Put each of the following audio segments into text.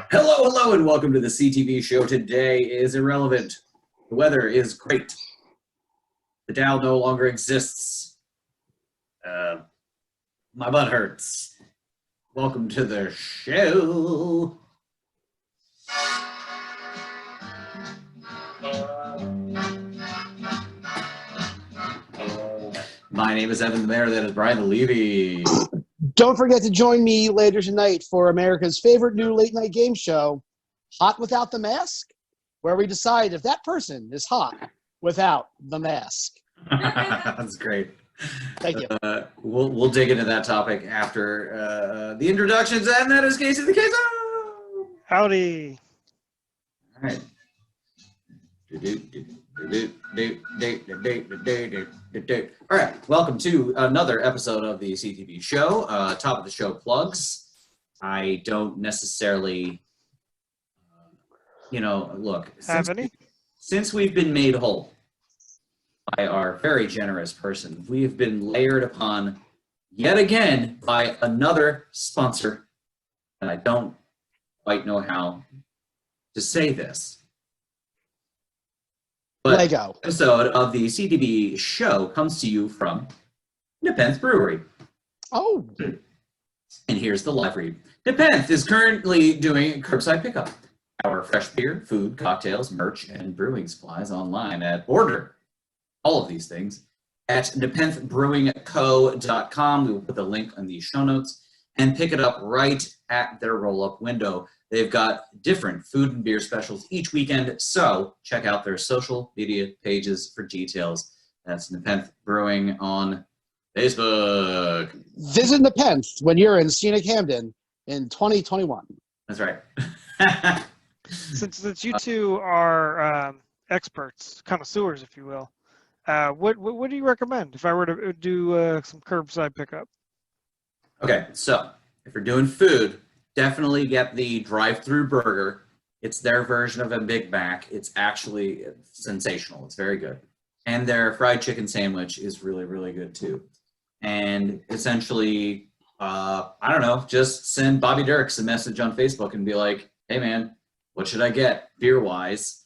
Hello, and welcome to the CTB show. Today is irrelevant. The weather is great. The Dow no longer exists. My butt hurts. Welcome to the show. My name is Evan the Mayor. That is Brian the Levy. Don't forget to join me later tonight for America's favorite new late-night game show, Hot Without the Mask, where we decide if that person is hot without the mask. That's great. Thank you. We'll dig into that topic after the introductions, and that is Casey the Queso. Howdy. All right. All right, welcome to another episode of the CTB show. Top of the show plugs. I don't necessarily, look. Since we've been made whole by our very generous person, we have been layered upon yet again by another sponsor, and I don't quite know how to say this. But Lego. Episode of the CTB show comes to you from Nepenthe Brewery. Oh. And here's the live read. Nepenthe is currently doing curbside pickup. Our fresh beer, food, cocktails, merch, and brewing supplies online at order. All of these things at NepentheBrewingCo.com. We will put the link in the show notes and pick it up right at their roll-up window. They've got different food and beer specials each weekend, so check out their social media pages for details. That's Nepenthe Brewing on Facebook. Visit Nepenthe when you're in scenic Hamden in 2021. That's right. Since you two are experts, connoisseurs, if you will, what do you recommend if I were to do some curbside pickup? Okay, so if you're doing food, definitely get the drive-through burger. It's their version of a Big Mac. It's actually sensational. It's very good. And their fried chicken sandwich is really, really good too. And essentially, just send Bobby Dirks a message on Facebook and be like, hey man, what should I get beer-wise?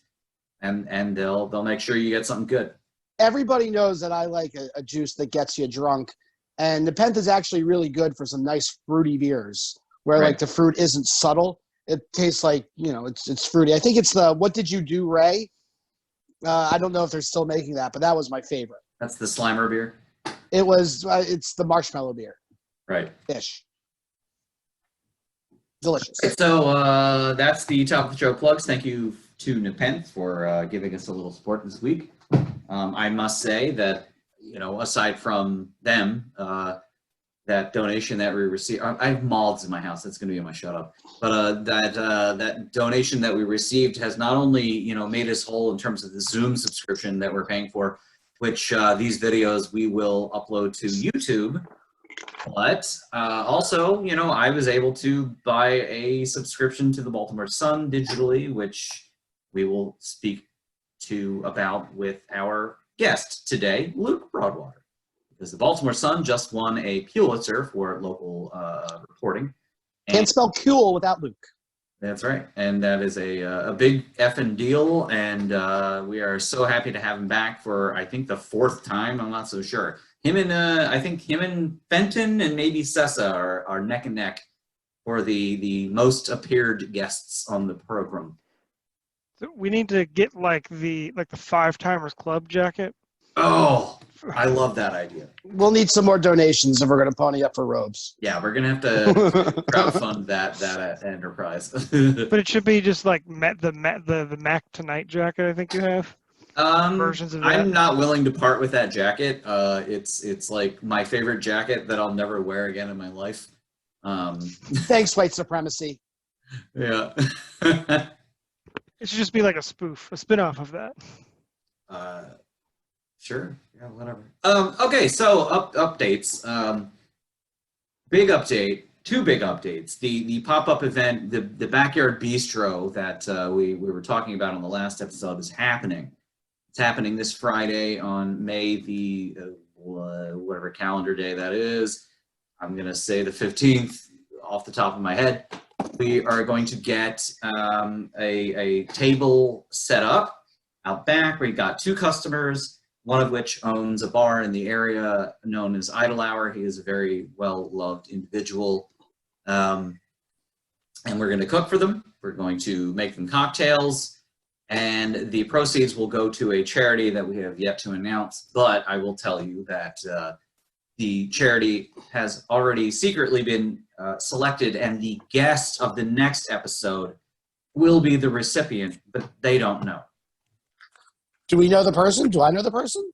And they'll make sure you get something good. Everybody knows that I like a juice that gets you drunk. And Nepenthe is actually really good for some nice fruity beers where right. Like the fruit isn't subtle. It tastes like, it's fruity. I think it's the What Did You Do, Ray? I don't know if they're still making that, but that was my favorite. That's the Slimer beer? It's the marshmallow beer. Right. Ish. Delicious. So that's the top of the show plugs. Thank you to Nepenthe for giving us a little support this week. I must say that, aside from them, that donation that we received, I have moths in my house. That's going to be my shut up. But that donation that we received has not only, made us whole in terms of the Zoom subscription that we're paying for, which these videos we will upload to YouTube. But also, I was able to buy a subscription to the Baltimore Sun digitally, which we will speak about with our guest today, Luke Broadwater. Because the Baltimore Sun just won a Pulitzer for local reporting. Can't spell cool without Luke. That's right. And that is a big effing deal. And we are so happy to have him back for, I think, the fourth time. I'm not so sure. I think him and Fenton and maybe Sessa are neck and neck for the most appeared guests on the program. So we need to get like the Five Timers Club jacket. Oh, I love that idea. We'll need some more donations if we're going to pony up for robes. Yeah, we're going to have to crowdfund that enterprise. But it should be just like the Mac Tonight jacket I think you have. versions of that? I'm not willing to part with that jacket. It's like my favorite jacket that I'll never wear again in my life. Thanks, white supremacy. Yeah. It should just be like a spoof, a spin-off of that. Sure. Yeah, whatever. Okay, so updates. Big update. Two big updates. The pop-up event, the Backyard Bistro that we were talking about on the last episode is happening. It's happening this Friday on May the whatever calendar day that is. I'm gonna say the 15th off the top of my head. We are going to get a table set up out back. We got two customers, one of which owns a bar in the area known as Idle Hour. He is a very well-loved individual. And we're going to cook for them. We're going to make them cocktails. And the proceeds will go to a charity that we have yet to announce. But I will tell you that the charity has already secretly been selected, and the guest of the next episode will be the recipient, but they don't know. Do we know the person? Do I know the person?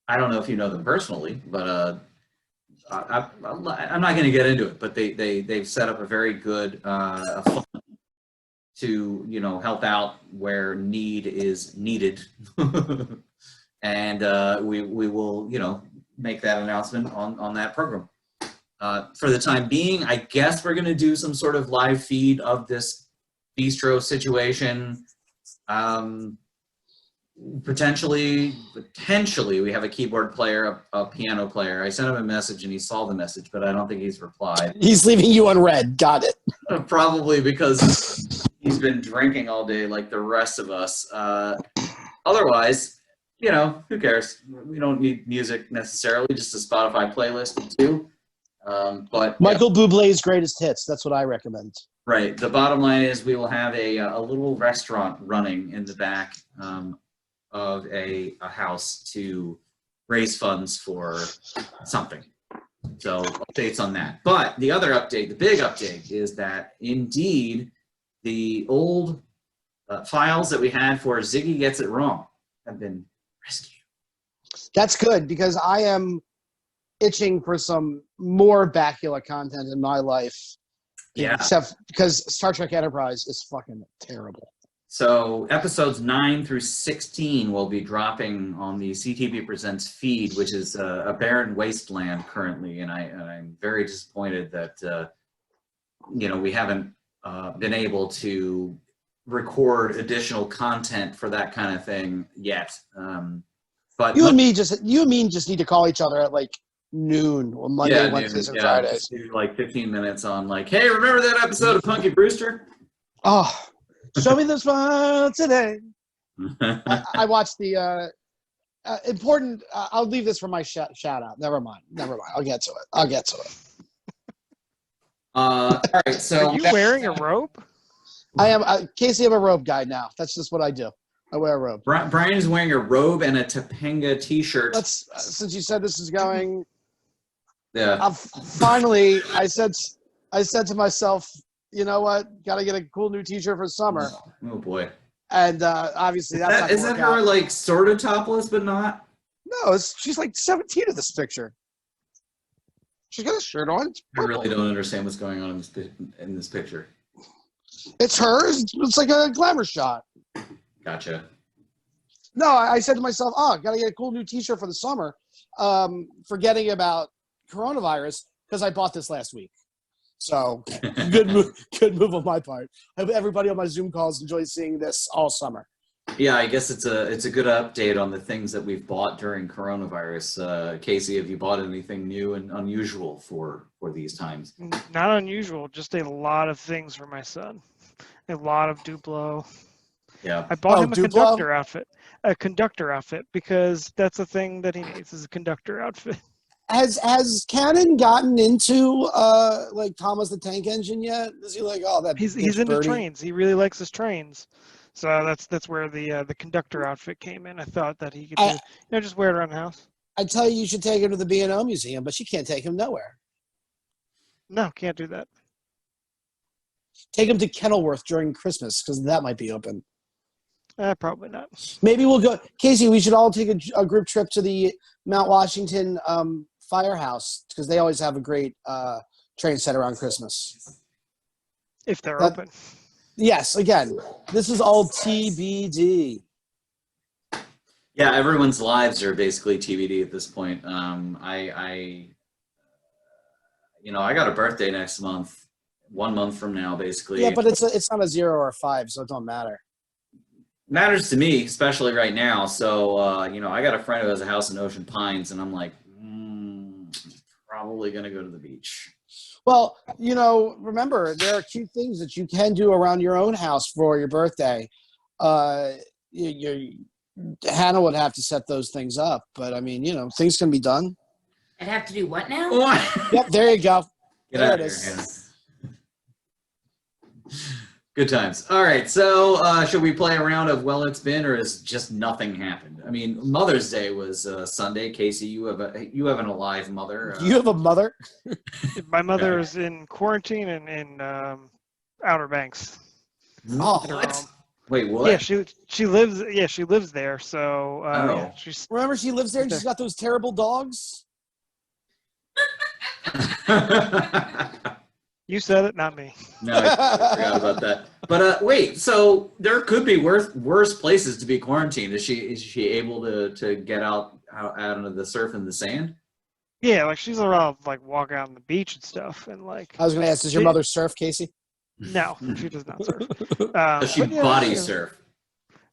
I don't know if you know them personally, but I'm not going to get into it. But they've set up a very good fund to help out where need is needed, and we will make that announcement on that program. For the time being, I guess we're going to do some sort of live feed of this bistro situation. Potentially, we have a keyboard player, a piano player. I sent him a message and he saw the message, but I don't think he's replied. He's leaving you on red. Got it. Probably because he's been drinking all day like the rest of us. Otherwise, who cares? We don't need music necessarily, just a Spotify playlist too. But Michael Bublé's greatest hits. That's what I recommend. Right. The bottom line is we will have a little restaurant running in the back of a house to raise funds for something. So updates on that. But the other update, the big update, is that indeed the old files that we had for Ziggy Gets It Wrong have been rescued. That's good, because I am itching for some more Bakula content in my life. Yeah. Except because Star Trek Enterprise is fucking terrible. So episodes 9 through 16 will be dropping on the CTB Presents feed, which is a barren wasteland currently, and I'm very disappointed that we haven't been able to record additional content for that kind of thing yet. But you and me just need to call each other at like noon on Monday, Wednesdays, and Fridays. Just do like 15 minutes on like, hey, remember that episode of Punky Brewster? Oh, show me this one today. I watched the important. I'll leave this for my shout out. Never mind. I'll get to it. All right. So are you wearing a robe? I am. Casey, I'm a robe guy now. That's just what I do. I wear a robe. Brian is wearing a robe and a Topanga t-shirt. Since you said this is going. Yeah. Finally, I said to myself, you know what? Got to get a cool new t-shirt for summer. Oh boy. And obviously that's isn't her like sort of topless but not? No, she's like 17 in this picture. She's got a shirt on. I really don't understand what's going on in this picture. It's hers. It's like a glamour shot. Gotcha. No, I said to myself, got to get a cool new t-shirt for the summer. Forgetting about coronavirus because I bought this last week. So good move on my part. I hope everybody on my Zoom calls enjoys seeing this all summer. Yeah, I guess it's a good update on the things that we've bought during coronavirus. Casey, have you bought anything new and unusual for these times? Not unusual, just a lot of things for my son. A lot of Duplo. Yeah. I bought him a Duplo? conductor outfit, because that's a thing that he needs, is a conductor outfit. Has Cannon gotten into like Thomas the Tank Engine yet? Is he like, that? He's into trains. He really likes his trains. So that's where the conductor outfit came in. I thought that he could just wear it around the house. I tell you should take him to the B&O Museum, but you can't take him nowhere. No, can't do that. Take him to Kenilworth during Christmas, because that might be open. Probably not. Maybe we'll go. Casey, we should all take a group trip to the Mount Washington firehouse because they always have a great train set around Christmas. If they're open. Yes, again, this is all TBD. Yeah, everyone's lives are basically TBD at this point. I got a birthday next month, 1 month from now, basically. Yeah, but it's not a 0 or a 5, so it don't matter. Matters to me, especially right now. So, I got a friend who has a house in Ocean Pines, and I'm like, probably going to go to the beach. Well, remember, there are cute things that you can do around your own house for your birthday. Hannah would have to set those things up, but I mean, things can be done. I'd have to do what now? Yep, there you go. Get there out it of is. here, Hannah. Good times. All right, so should we play a round of Well It's Been, or has just nothing happened? I mean, Mother's Day was Sunday. Casey, you have an alive mother. You have a mother? My mother is in quarantine and in Outer Banks. Oh, What? Wait, what? Yeah, she lives. Yeah, she lives there. So yeah, she's. remember she lives there and she's got those terrible dogs? You said it, not me. No, I forgot about that. But wait, so there could be worse places to be quarantined. Is she able to get out into the surf and the sand? Yeah, like she's allowed to like walk out on the beach and stuff, and like. I was going to ask, does your mother surf, Casey? No, she does not surf. Does she body surf?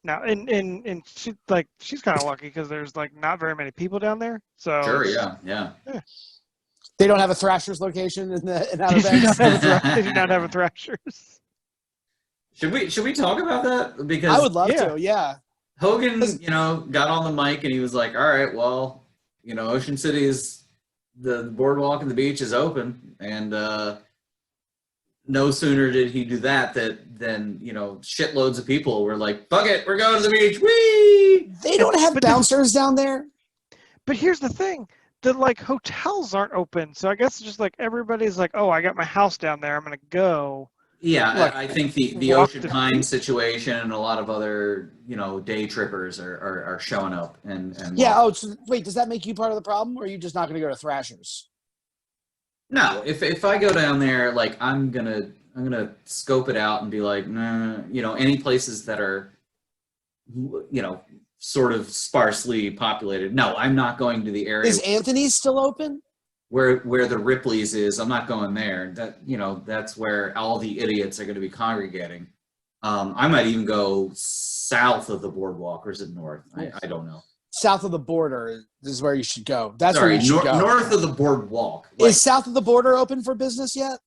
No, and she's kind of lucky because there's like not very many people down there. So Sure, yeah. They don't have a Thrasher's location in Outer They do Banks? they do not have a Thrashers. Should we talk about that? Because I would love to, yeah. Hogan, got on the mic and he was like, all right, well, Ocean City is the boardwalk and the beach is open. And no sooner did he do that than shitloads of people were like, fuck it, we're going to the beach. Whee! They don't have bouncers down there? But here's the thing. The like hotels aren't open, so I guess it's just like everybody's like, oh, I got my house down there, I'm gonna go. Yeah, Like, I think the walk Ocean the Pines situation and a lot of other day trippers are showing up and Yeah. Oh, so, wait. Does that make you part of the problem, or are you just not going to go to Thrashers? No, if I go down there, like I'm gonna scope it out and be like, nah, any places that are sort of sparsely populated. No, I'm not going to the area. Is Anthony's still open? Where the Ripley's is. I'm not going there. That's where all the idiots are going to be congregating. I might even go south of the boardwalk, or is it north? I don't know. South of the border is where you should go. That's Sorry, where you should go. north of the boardwalk. Is south of the border open for business yet?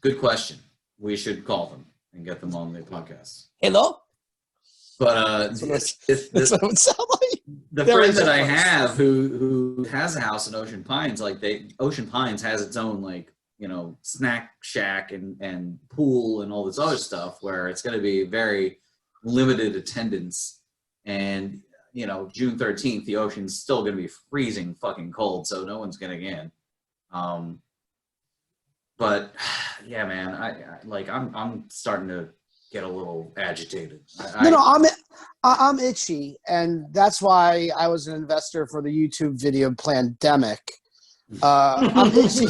Good question. We should call them and get them on the podcast. Hello? But That's what it would sound like. the There friend is that a I place. have who has a house in Ocean Pines, Ocean Pines has its own snack shack and pool and all this other stuff where it's going to be very limited attendance. And June 13th, the ocean's still going to be freezing fucking cold, so no one's getting in. But yeah, man, I'm starting to get a little agitated. I'm itchy, and that's why I was an investor for the YouTube video Plandemic. I'm itchy.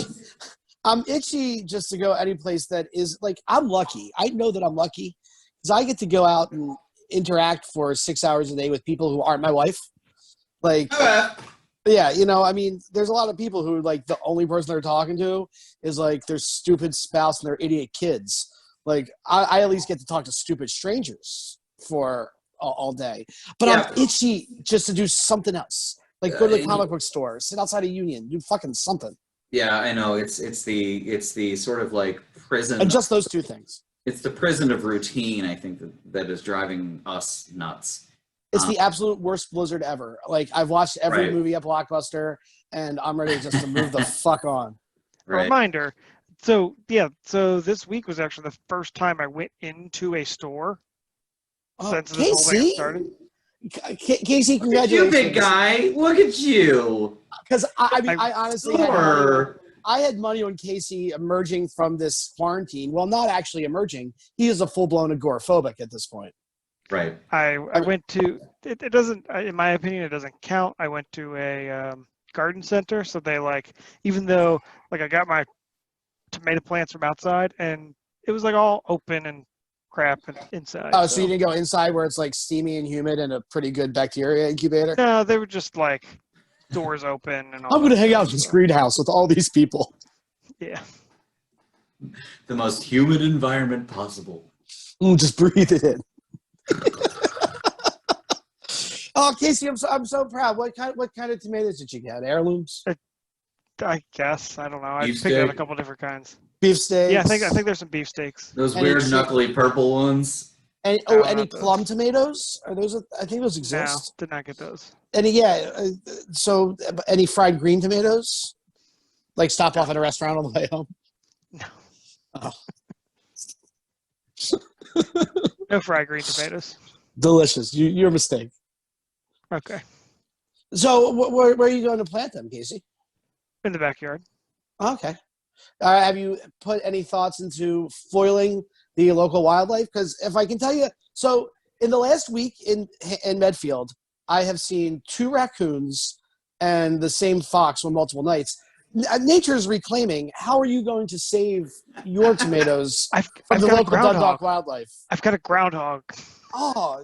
I'm itchy just to go any place that is like, I'm lucky. I know that I'm lucky because I get to go out and interact for 6 hours a day with people who aren't my wife. Like, yeah, there's a lot of people who like the only person they're talking to is like their stupid spouse and their idiot kids. Like, I at least get to talk to stupid strangers for all day. But Yeah. I'm itchy just to do something else. Like, go to the comic book store, sit outside of Union, do fucking something. Yeah, I know. It's the sort of like prison. And just those two things. It's the prison of routine, I think, that is driving us nuts. It's the absolute worst blizzard ever. Like, I've watched every Right. movie at Blockbuster, and I'm ready just to move the fuck on. Right. Reminder. So this week was actually the first time I went into a store since this whole thing Casey? started. Casey, You congratulations. big guy, look at you. Because I honestly Sure. I had money on Casey emerging from this quarantine. Well, not actually emerging. He is a full-blown agoraphobic at this point. Right. I went to it doesn't in my opinion it doesn't count. I went to a garden center, so they like even though like I got my tomato plants from outside and it was like all open and crap and inside. Oh, so you didn't go inside where it's like steamy and humid and a pretty good bacteria incubator? No, they were just like doors open and all. I'm going to that hang stuff, out in this so, greenhouse with all these people. Yeah. The most humid environment possible. Just breathe it in. Oh, Casey, I'm so proud. What kind of tomatoes did you get? Heirlooms? I guess I don't know. I Beef picked out a steak? couple different kinds. Beefsteaks? Yeah, I think there's some beefsteaks. Those And weird it's- knuckly purple ones. Any, No, any not those. plum tomatoes? Are those? I think those No, exist. did not get those. Any so any fried green tomatoes? Like stop off at a restaurant on the way home? No. Oh. No fried green tomatoes. Delicious. Your mistake. Okay. So where are you going to plant them, Casey? In the backyard. Okay. Have you put any thoughts into foiling the local wildlife? Because if I can tell you, so in the last week in Medfield, I have seen 2 raccoons and the same fox on multiple nights. Nature is reclaiming. How are you going to save your tomatoes I've from the got a local Dundalk groundhog. wildlife? I've got a groundhog. Oh,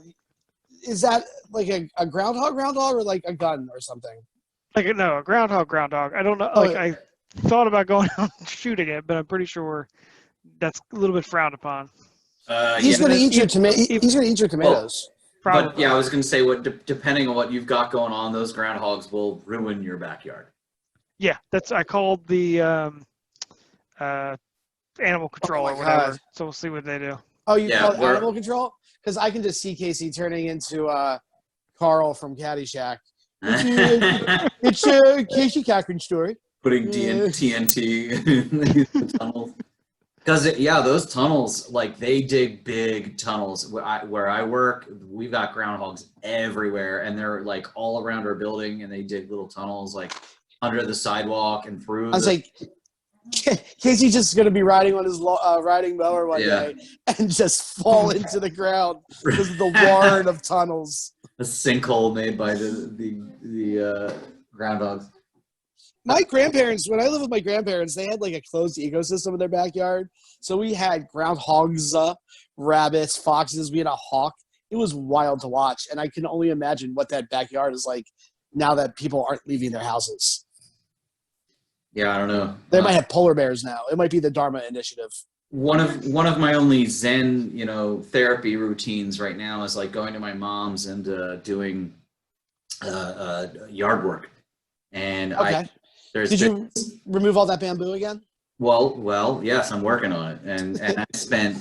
is that like a groundhog or like a gun or something? Like no, a groundhog. I don't know. Oh, Like I thought about going out and shooting it, but I'm pretty sure that's a little bit frowned upon. He's Yeah, going to eat your if- He's going to eat your tomatoes. Probably. but yeah, I was going to say, depending on what you've got going on, those groundhogs will ruin your backyard. Yeah, I called the animal control my or whatever. God. So we'll see what they do. Oh, you Yeah, call it we're- animal control? Because I can just see Casey turning into Carl from Caddyshack. It's Casey Cochran's story. Putting TNT in the tunnels. Because those tunnels, like they dig big tunnels. Where I work, we've got groundhogs everywhere, and they're like all around our building, and they dig little tunnels like under the sidewalk and through. I was like, Casey's just going to be riding on his riding mower one Yeah. day and just fall into the ground because of the warren of tunnels. a sinkhole made by the groundhogs. My grandparents, when I lived with my grandparents, they had like a closed ecosystem in their backyard. So we had groundhogs, rabbits, foxes. We had a hawk. It was wild to watch. And I can only imagine what that backyard is like now that people aren't leaving their houses. Yeah, I don't know. They might have polar bears now. It might be the Dharma Initiative. One of my only Zen, therapy routines right now is like going to my mom's and doing yard work. And Okay. there's Did you remove all that bamboo again? well, yes, I'm working on it, and I spent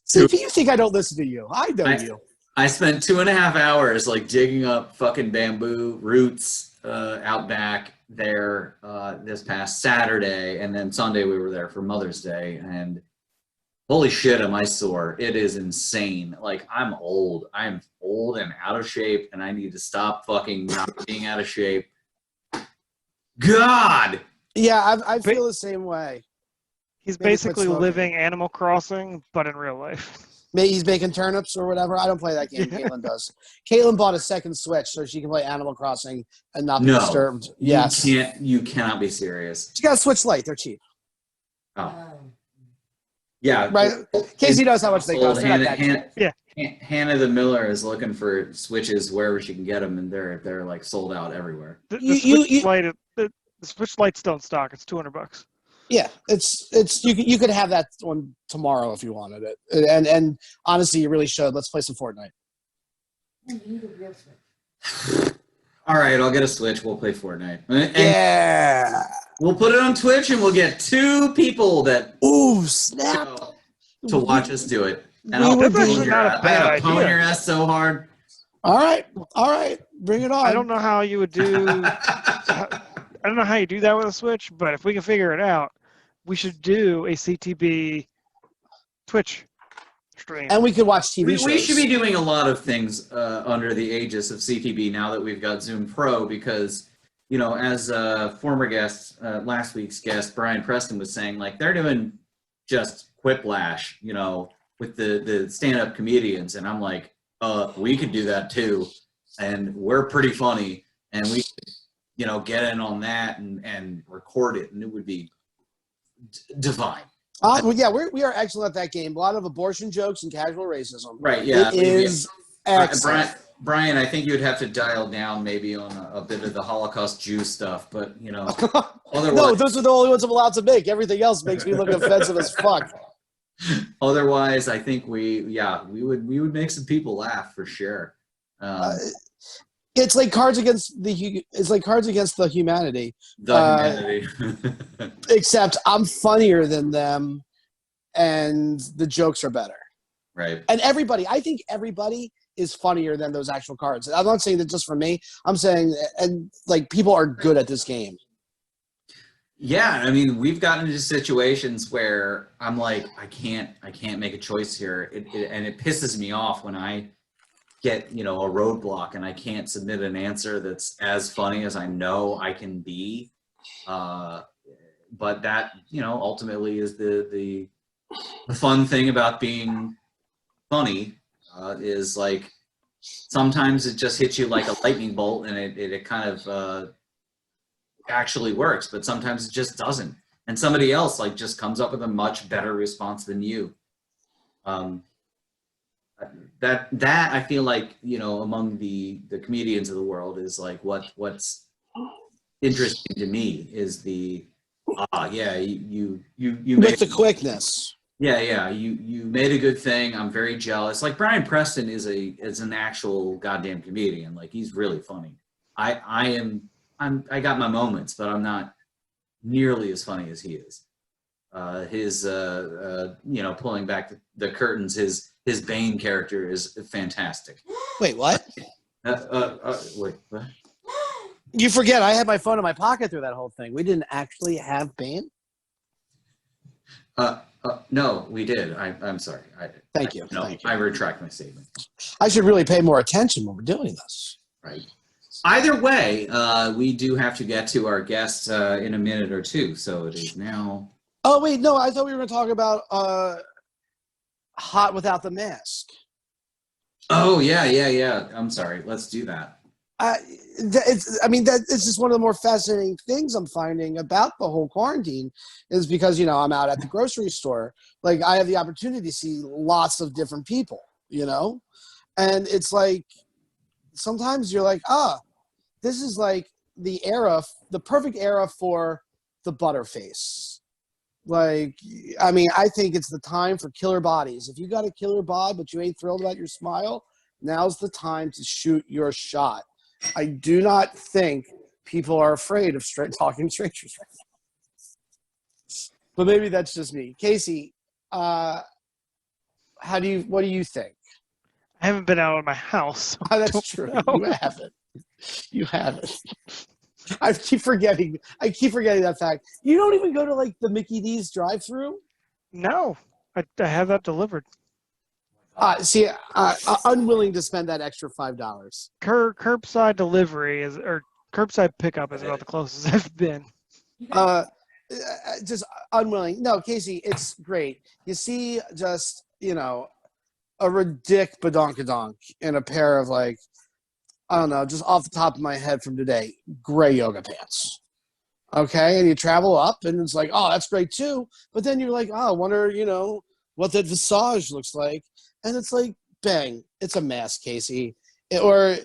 See, you think I don't listen to you. I know you. I spent 2.5 hours like digging up fucking bamboo roots out back there this past Saturday, and then Sunday we were there for Mother's Day, and holy shit, am I sore. It is insane. Like, I'm old and out of shape, and I need to stop fucking not being out of shape. God! Yeah, I feel the same way. He's Maybe quit basically smoking. living Animal Crossing, but in real life. Maybe he's baking turnips or whatever. I don't play that game. Yeah. Caitlin does. Caitlin bought a second Switch so she can play Animal Crossing and not be No. disturbed. Yes. You cannot be serious. She got a Switch Lite. They're cheap. Oh. Yeah. Right? Casey knows how much they cost. They're not that cheap. Yeah. Hannah the Miller is looking for Switches wherever she can get them, and they're like sold out everywhere. The You- Switch Lite, the Switch Lite's still in stock. It's $200. Yeah, it's you could have that one tomorrow if you wanted it. And honestly, you really should. Let's play some Fortnite. All right, I'll get a Switch. We'll play Fortnite. And Yeah. we'll put it on Twitch, and we'll get 2 people that Ooh, snap. to watch us do it. And We I'll would pwn be- your not a ass. I bad gotta pwn idea. your ass so hard. All right. Bring it on. I don't know how you would do. I don't know how you do that with a Switch, but if we can figure it out, we should do a CTB Twitch stream. And we could watch TV shows. We should be doing a lot of things under the aegis of CTB now that we've got Zoom Pro because, as former guest, last week's guest, Brian Preston was saying, like, they're doing just quiplash, with the stand-up comedians. And I'm like, we could do that too, and we're pretty funny, and we could, get in on that and record it, and it would be divine. Well, yeah, we are excellent at that game. A lot of abortion jokes and casual racism. Right, yeah. It is excellent. Brian, I think you'd have to dial down maybe on a bit of the Holocaust Jew stuff, but otherwise, No, those are the only ones I'm allowed to make. Everything else makes me look offensive as fuck. otherwise, I think we would make some people laugh for sure. It's like Cards Against the Humanity. Humanity. Except I'm funnier than them, and the jokes are better. Right. And I think everybody is funnier than those actual cards. I'm not saying that just for me. I'm saying, and like people are good at this game. Yeah, I mean, we've gotten into situations where I'm like, I can't make a choice here, and it pisses me off when I get a roadblock and I can't submit an answer that's as funny as I know I can be. But that ultimately is the fun thing about being funny, is like sometimes it just hits you like a lightning bolt and it kind of actually works, but sometimes it just doesn't, and somebody else like just comes up with a much better response than you. That I feel like among the comedians of the world is like what's interesting to me is the you With made the quickness. yeah you made a good thing. I'm very jealous. Like Brian Preston is an actual goddamn comedian. Like he's really funny. I got my moments, but I'm not nearly as funny as he is. His pulling back the curtains, his Bane character is fantastic. Wait, what? Wait, what? You forget I had my phone in my pocket through that whole thing. We didn't actually have Bane? No, we did. I'm sorry. Thank you. No, Thank you. I retract my statement. I should really pay more attention when we're doing this. Right. Either way, we do have to get to our guests in a minute or two, so it is now. Oh, wait, no, I thought we were going to talk about Hot Without the Mask. Oh, yeah. I'm sorry. Let's do that. It's just one of the more fascinating things I'm finding about the whole quarantine is because, I'm out at the grocery store. Like, I have the opportunity to see lots of different people, And it's like, sometimes you're like, this is like the perfect era for the butterface. Like, I think it's the time for killer bodies. If you got a killer bod, but you ain't thrilled about your smile, now's the time to shoot your shot. I do not think people are afraid of talking strangers right now. But maybe that's just me. Casey, what do you think? I haven't been out of my house. Oh, that's true. You haven't. I keep forgetting that fact. You don't even go to like the Mickey D's drive-thru? No, I have that delivered. Unwilling to spend that extra $5. Curbside delivery or curbside pickup is about the closest I've been. Just unwilling. No, Casey, it's great. You see just, a ridic badonkadonk in a pair of like, I don't know, just off the top of my head from today, gray yoga pants. Okay, and you travel up and it's like, oh, that's great too. But then you're like, oh, I wonder, what that visage looks like. And it's like, bang, it's a mask, Casey. Or,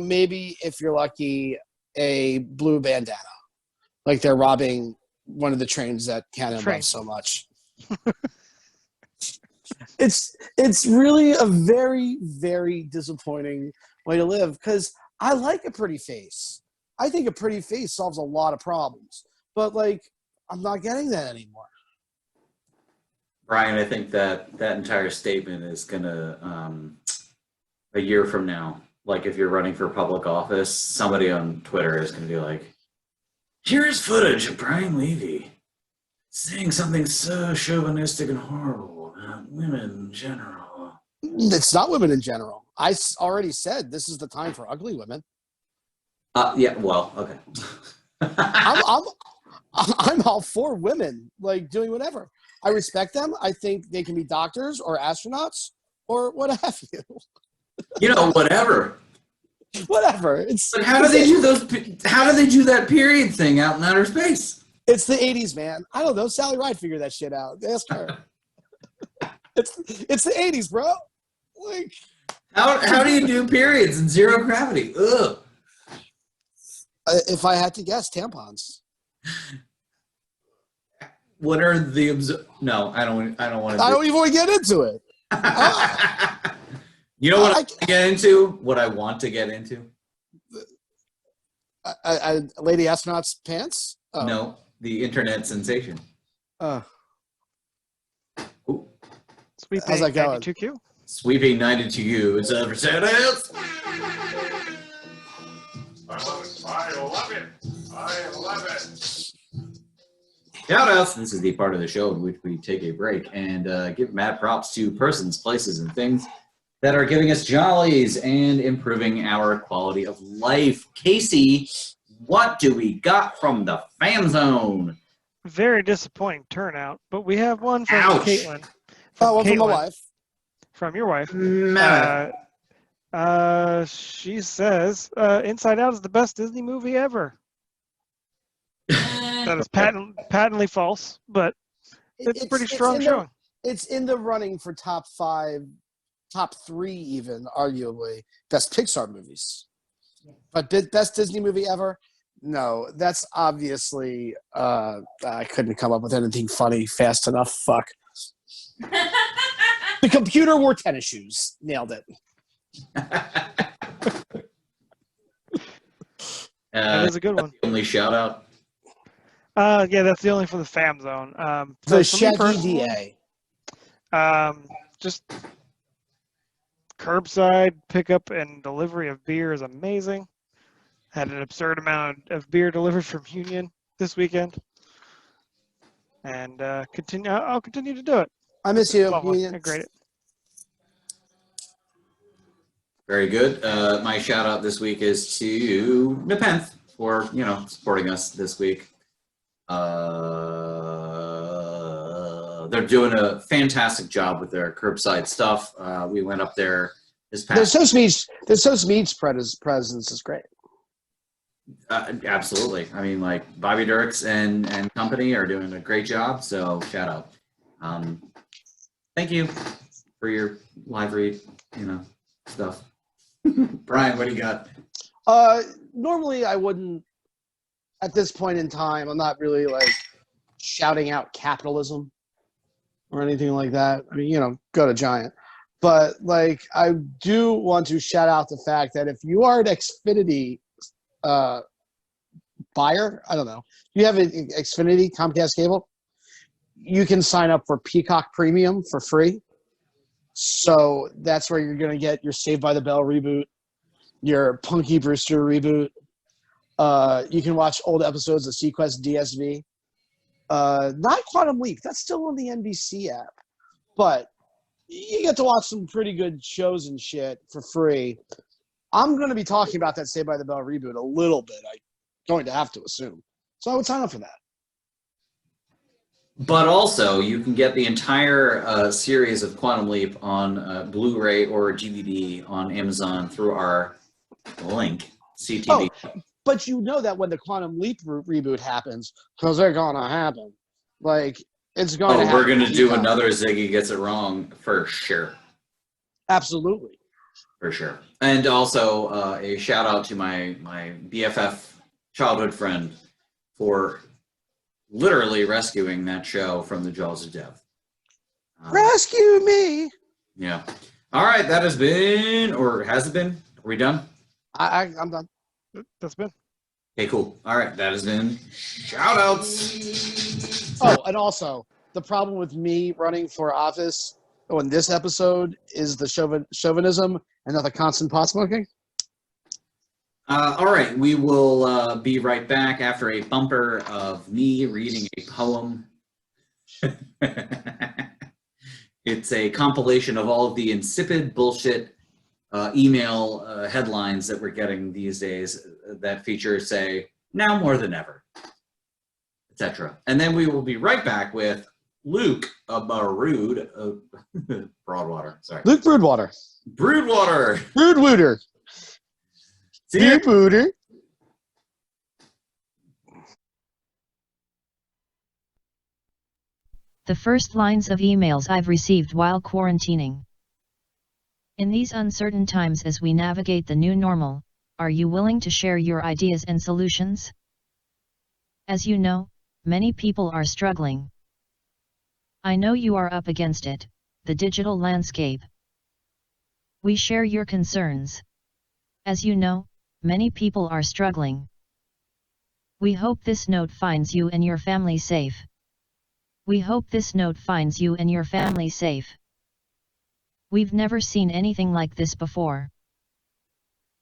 maybe if you're lucky, a blue bandana. Like they're robbing one of the trains that Canada loves so much. It's really a very, very disappointing way to live because I like a pretty face. I think a pretty face solves a lot of problems. But, like, I'm not getting that anymore. Brian, I think that entire statement is going to, a year from now, like if you're running for public office, somebody on Twitter is going to be like, here's footage of Brian Levy saying something so chauvinistic and horrible about women in general. It's not women in general. I already said this is the time for ugly women. Yeah, well, okay. I'm all for women, like, doing whatever. I respect them. I think they can be doctors or astronauts or what have you. Whatever. Whatever. It's But how do they do those? How do they do that period thing out in outer space? it's the 80s, man. I don't know. Sally Ride figured that shit out. Ask her. it's the 80s, bro. Like, How do you do periods in zero gravity? Ugh. if I had to guess, tampons. What are the No, I don't want to. I don't even want to get into it. You know what I get into? What I want to get into? Lady astronaut's pants? Oh. No, the internet sensation. Ooh. Sweeping How's that going? 92Q. Sweeping 92U is a Mercedes. I love it. I love it. Shout outs. This is the part of the show in which we take a break and give mad props to persons, places, and things that are giving us jollies and improving our quality of life. Casey, what do we got from the fan zone? Very disappointing turnout, but we have one from Ouch. Caitlin. One from my Caitlin, wife. From your wife. Matt. She says Inside Out is the best Disney movie ever. That is patently false, but it's a pretty strong showing. It's in the running for top 5, top 3 even, arguably, best Pixar movies. But best Disney movie ever? No, that's obviously, I couldn't come up with anything funny fast enough. Fuck. The computer wore tennis shoes. Nailed it. That is a good one. Only shout out. Yeah, that's the only for the fam zone. The for me Shaggy personally, DA. just curbside pickup and delivery of beer is amazing. Had an absurd amount of beer delivered from Union this weekend, and I'll continue to do it. I miss you. Lovely. I grade it. Very good. My shout out this week is to Nepenthe for, supporting us this week. They're doing a fantastic job with their curbside stuff. We went up there this past. Their Social Meats presence is great. Absolutely. I mean, like Bobby Dirks and company are doing a great job. So shout out. Thank you for your live read, stuff. Brian, what do you got? Normally I wouldn't. At this point in time, I'm not really like shouting out capitalism or anything like that. I mean, go to Giant. But like, I do want to shout out the fact that if you are an Xfinity buyer, I don't know, you have an Xfinity Comcast cable, you can sign up for Peacock Premium for free. So that's where you're going to get your Saved by the Bell reboot, your Punky Brewster reboot. You can watch old episodes of Sequest DSV. Not Quantum Leap. That's still on the NBC app. But you get to watch some pretty good shows and shit for free. I'm going to be talking about that Saved by the Bell reboot a little bit. I'm going to have to assume. So I would sign up for that. But also, you can get the entire series of Quantum Leap on Blu-ray or DVD on Amazon through our link, CTB. Oh, but you know that when the Quantum Leap reboot happens, because they're going to happen, like, it's going to happen. We're going to do another Ziggy Gets It Wrong for sure. Absolutely. For sure. And also a shout out to my BFF childhood friend for literally rescuing that show from the jaws of death. Rescue me! Yeah. All right, that has been, or has it been? Are we done? I'm done. That's been. Okay, cool. All right, that has been shout outs. Oh, and also, the problem with me running for office on this episode is the chauvinism and not the constant pot smoking. All right, we will be right back after a bumper of me reading a poem. It's a compilation of all of the insipid bullshit email headlines that we're getting these days that feature, say, now more than ever, etc. And then we will be right back with Luke Barood of Broadwater. Sorry. Luke Broadwater. Broodwater. Broodwooter. See ya. Broodwooter. The first lines of emails I've received while quarantining. In these uncertain times as we navigate the new normal, are you willing to share your ideas and solutions? As you know, many people are struggling. I know you are up against it, the digital landscape. We share your concerns. As you know, many people are struggling. We hope this note finds you and your family safe. We hope this note finds you and your family safe. We've never seen anything like this before.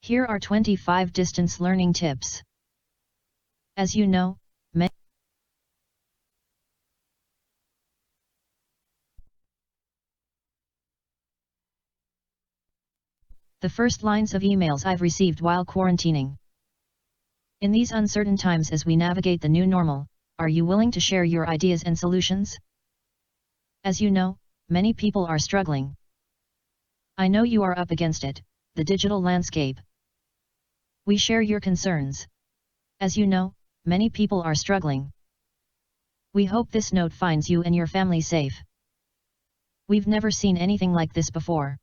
Here are 25 distance learning tips. As you know, the first lines of emails I've received while quarantining. In these uncertain times as we navigate the new normal, are you willing to share your ideas and solutions? As you know, many people are struggling. I know you are up against it, the digital landscape. We share your concerns. As you know, many people are struggling. We hope this note finds you and your family safe. We've never seen anything like this before.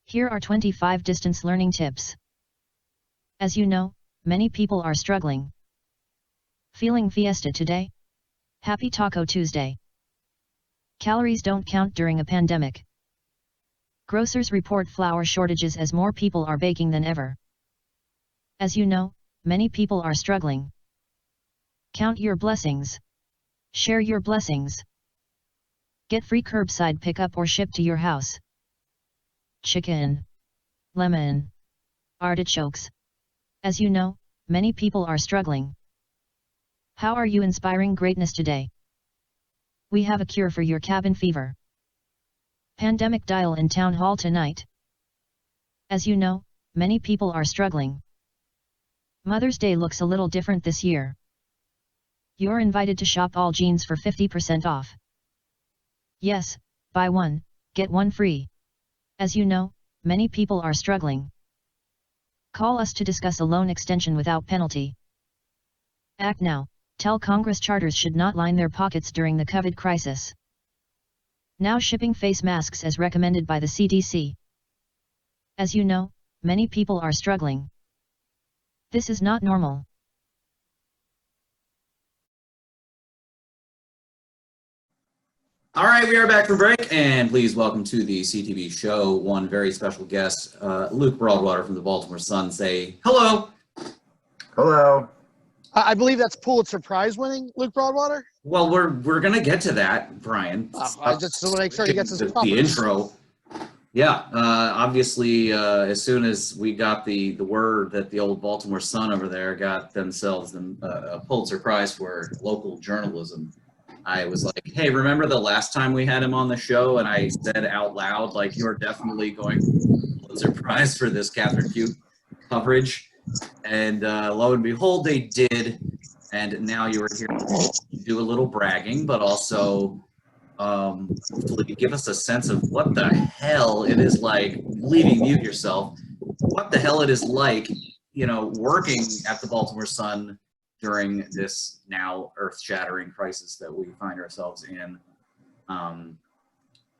Here are 25 distance learning tips. As you know, many people are struggling. Feeling fiesta today? Happy Taco Tuesday. Calories don't count during a pandemic. Grocers report flour shortages as more people are baking than ever. As you know, many people are struggling. Count your blessings. Share your blessings. Get free curbside pickup or ship to your house. Chicken. Lemon. Artichokes. As you know, many people are struggling. How are you inspiring greatness today? We have a cure for your cabin fever. Pandemic dial in town hall tonight. As you know, many people are struggling. Mother's Day looks a little different this year. You're invited to shop all jeans for 50% off. Yes, buy one, get one free. As you know, many people are struggling. Call us to discuss a loan extension without penalty. Act now. Tell Congress charters should not line their pockets during the COVID crisis. Now shipping face masks as recommended by the CDC. As you know, many people are struggling. This is not normal. All right, we are back from break, and please welcome to the CTB show one very special guest, Luke Broadwater from the Baltimore Sun. Say hello. Hello. I believe that's Pulitzer Prize winning Luke Broadwater. Well, we're gonna get to that, Brian. I just want to make sure he gets his proper. The intro. Yeah, obviously, as soon as we got the word that the old Baltimore Sun over there got themselves a Pulitzer Prize for local journalism, I was like, hey, remember the last time we had him on the show? And I said out loud, like, you're definitely going to get a Pulitzer Prize for this Catherine Pugh coverage. And lo and behold, they did. And now you are here to do a little bragging, but also hopefully give us a sense of what the hell it is like, leaving mute yourself, what the hell it is like, you know, working at the Baltimore Sun during this now earth-shattering crisis that we find ourselves in.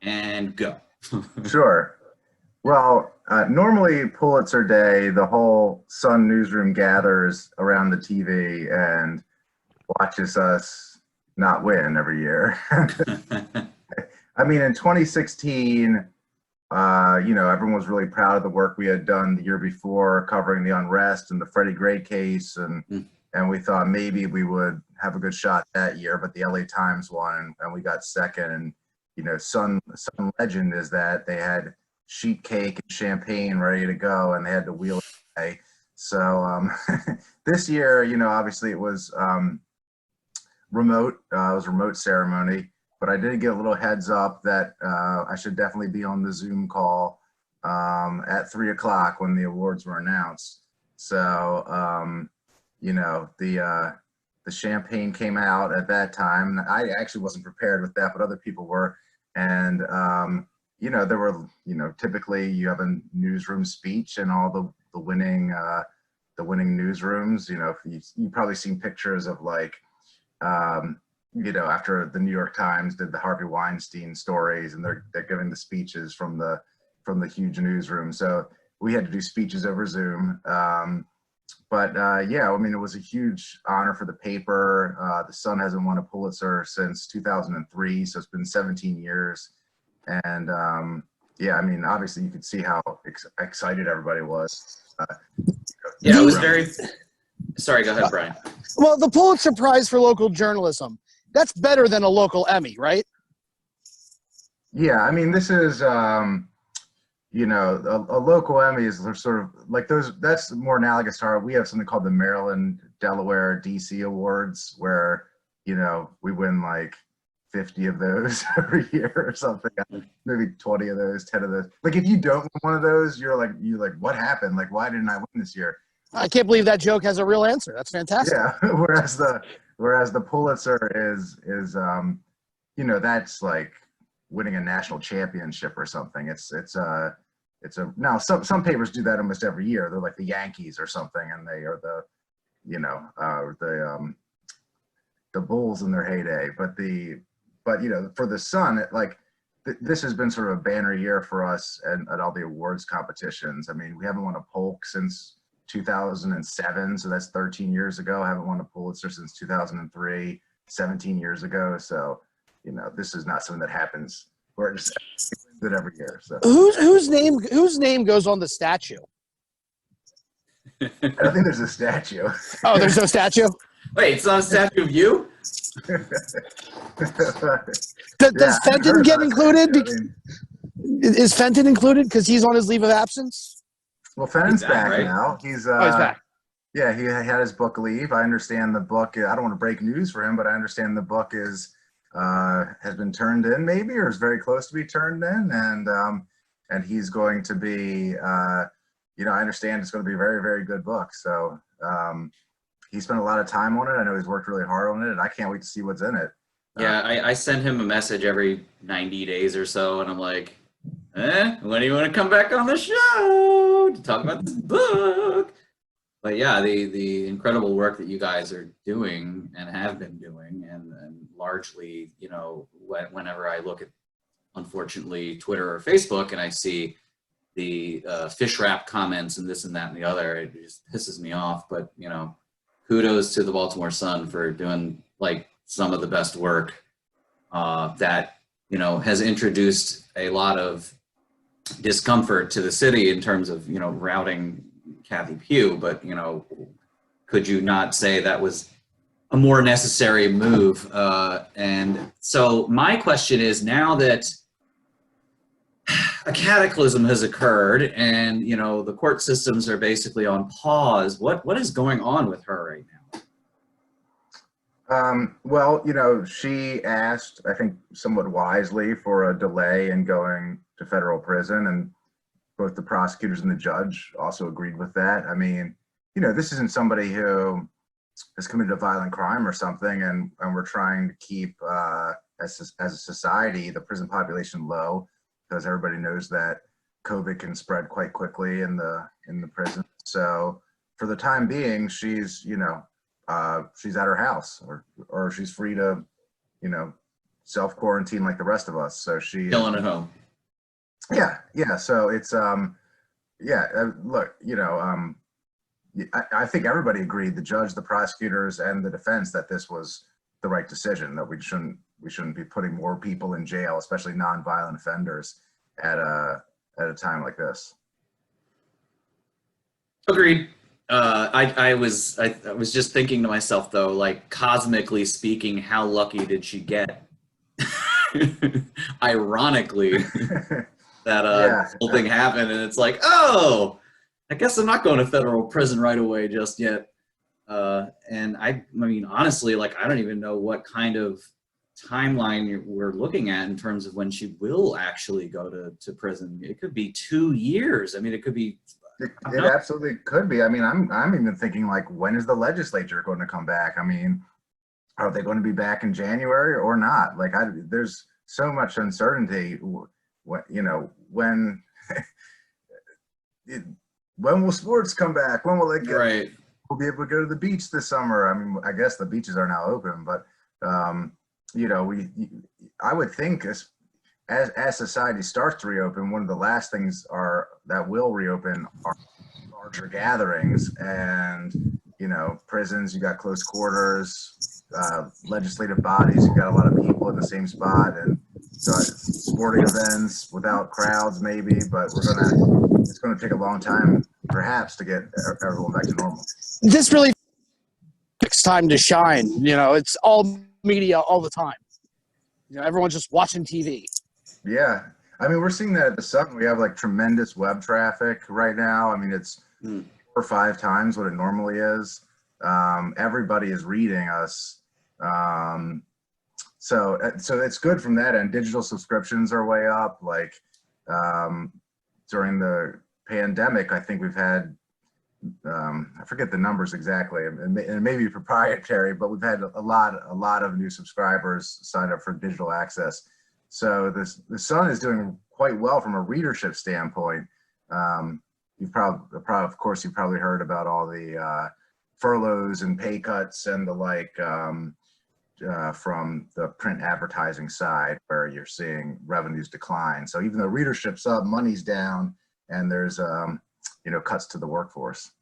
And go. Sure. Well, normally Pulitzer Day, the whole Sun newsroom gathers around the TV and watches us not win every year. I mean, in 2016, you know, everyone was really proud of the work we had done the year before covering the unrest and the Freddie Gray case. And we thought maybe we would have a good shot that year, but the LA Times won and we got second. And, you know, Sun legend is that they had sheet cake and champagne ready to go and they had to wheel it away. So this year, you know, obviously it was remote. It was a remote ceremony, but I did get a little heads up that I should definitely be on the Zoom call at 3 o'clock when the awards were announced. So, you know, the champagne came out at that time. I actually wasn't prepared with that, but other people were. And, there were, typically you have a newsroom speech and all the winning newsrooms, you've probably seen pictures of like, after the New York Times did the Harvey Weinstein stories, and they're giving the speeches from the huge newsroom. So we had to do speeches over Zoom. It was a huge honor for the paper. The Sun hasn't won a Pulitzer since 2003, so it's been 17 years. And obviously you could see how excited everybody was. Yeah, it was very. Sorry, go ahead, Brian. Well, the Pulitzer Prize for local journalism, that's better than a local Emmy, right? Yeah, this is, a local Emmy is sort of like those, that's more analogous to we have something called the Maryland, Delaware, DC Awards, where, we win like 50 of those every year or something, maybe 20 of those, 10 of those. Like if you don't win one of those, you're like, what happened? Like, why didn't I win this year? I can't believe that joke has a real answer. That's fantastic. Yeah. whereas the Pulitzer is that's like winning a national championship or something. Now some papers do that almost every year. They're like the Yankees or something, and they are the Bulls in their heyday. But for the Sun, this has been sort of a banner year for us at all the awards competitions. We haven't won a Polk since 2007, so that's 13 years ago. I haven't won a Pulitzer since 2003, 17 years ago. So, this is not something that happens. We're just it every year. So whose name goes on the statue? I don't think there's a statue. Oh, there's no statue? Wait, it's not a statue of you? Does Fenton get included? Is Fenton included because he's on his leave of absence? Well, Fenton's He's back right? now. He's Back. Yeah, he had his book leave. I understand the book. I don't want to break news for him, but I understand the book has been turned in, maybe, or is very close to be turned in, and he's going to be. I understand it's going to be a very, very good book. So he spent a lot of time on it. I know he's worked really hard on it, and I can't wait to see what's in it. Yeah, I send him a message every 90 days or so, and I'm like, when do you want to come back on the show to talk about this book? But yeah, the incredible work that you guys are doing and have been doing, and largely, whenever I look at, unfortunately, Twitter or Facebook, and I see the fish wrap comments and this and that and the other, it just pisses me off. But kudos to the Baltimore Sun for doing like some of the best work that has introduced a lot of discomfort to the city in terms of routing Kathy Pugh, but could you not say that was a more necessary move? And so my question is, now that a cataclysm has occurred and the court systems are basically on pause, what is going on with her right now? She asked, I think somewhat wisely, for a delay in going to federal prison, and both the prosecutors and the judge also agreed with that. This isn't somebody who has committed a violent crime or something, and we're trying to keep, as a society, the prison population low, because everybody knows that COVID can spread quite quickly in the prison. So for the time being, she's at her house, or she's free to, self-quarantine like the rest of us. So she Chilling at home. Yeah. So it's, look, I think everybody agreed, the judge, the prosecutors, and the defense, that this was the right decision, that we shouldn't be putting more people in jail, especially non-violent offenders, at a time like this. Agreed. I was just thinking to myself, though, like, cosmically speaking, how lucky did she get? Ironically, that this whole thing happened, and it's like, oh, I guess I'm not going to federal prison right away just yet. And I mean, honestly, like, I don't even know what kind of timeline we're looking at in terms of when she will actually go to prison. It could be 2 years. I mean, it could be. It absolutely could be. I mean, I'm even thinking, like, when is the legislature going to come back? I mean, are they going to be back in January or not? Like, there's so much uncertainty. When when will sports come back? When will they get? Right. We'll be able to go to the beach this summer. I mean, I guess the beaches are now open, but I would think as society starts to reopen, one of the last things that will reopen are larger gatherings, and prisons. You got close quarters, legislative bodies. You got a lot of people in the same spot, and so sporting events without crowds, maybe. But it's gonna take a long time, perhaps, to get everyone back to normal. This really takes time to shine. It's all media all the time. Everyone's just watching TV. Yeah. I mean, we're seeing that at the Sun. We have like tremendous web traffic right now. I mean, it's 4 or 5 times what it normally is. Everybody is reading us. So it's good from that end. Digital subscriptions are way up. Like during the pandemic, I think we've had, I forget the numbers exactly, and it may be proprietary, but we've had a lot of new subscribers sign up for digital access. So the Sun is doing quite well from a readership standpoint. You've of course, you've probably heard about all the furloughs and pay cuts and the like from the print advertising side, where you're seeing revenues decline. So even though readership's up, money's down, and there's cuts to the workforce.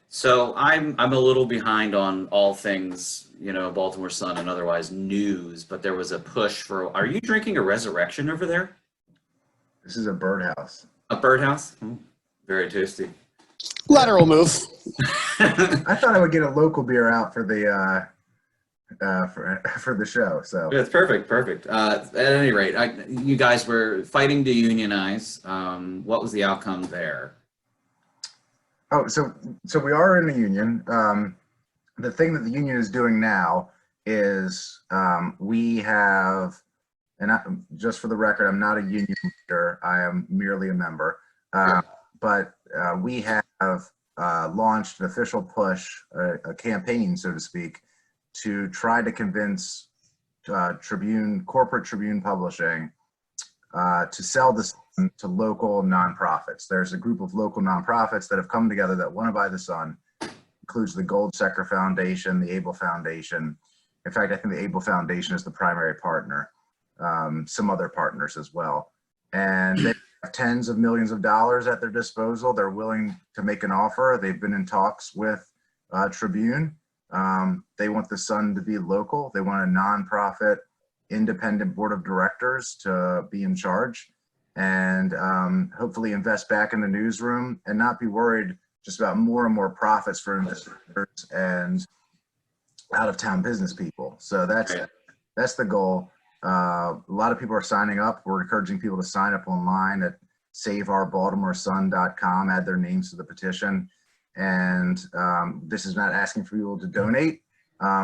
So I'm a little behind on all things, Baltimore Sun and otherwise news, but there was a push for, are you drinking a Resurrection over there? This is a birdhouse. A birdhouse? Very tasty. Lateral move. I thought I would get a local beer out for the for the show. So It's perfect. At any rate, you guys were fighting to unionize. What was the outcome there? Oh, so we are in the union. The thing that the union is doing now is we have, and just for the record, I'm not a union leader. I am merely a member. But we have launched an official push, a campaign, so to speak, to try to convince corporate Tribune Publishing to sell this to local nonprofits. There's a group of local nonprofits that have come together that want to buy the Sun. Includes the Gold Sector Foundation, the Able Foundation. In fact, I think the Able Foundation is the primary partner. Some other partners as well. And they have tens of millions of dollars at their disposal. They're willing to make an offer. They've been in talks with Tribune. They want the Sun to be local. They want a nonprofit independent board of directors to be in charge, and hopefully invest back in the newsroom and not be worried just about more and more profits for investors and out-of-town business people. So that's the goal. A lot of people are signing up. We're encouraging people to sign up online at saveourbaltimoresun.com, add their names to the petition. And this is not asking for people to donate.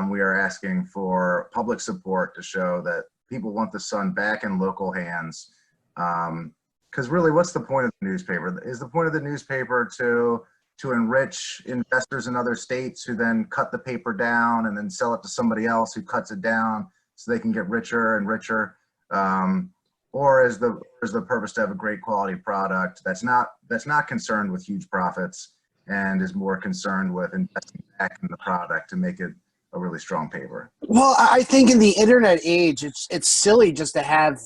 We are asking for public support to show that people want the Sun back in local hands. Because really, what's the point of the newspaper? Is the point of the newspaper to enrich investors in other states who then cut the paper down and then sell it to somebody else who cuts it down so they can get richer and richer? Or is the purpose to have a great quality product that's not concerned with huge profits and is more concerned with investing back in the product to make it a really strong paper? Well, I think in the internet age, it's silly just to have,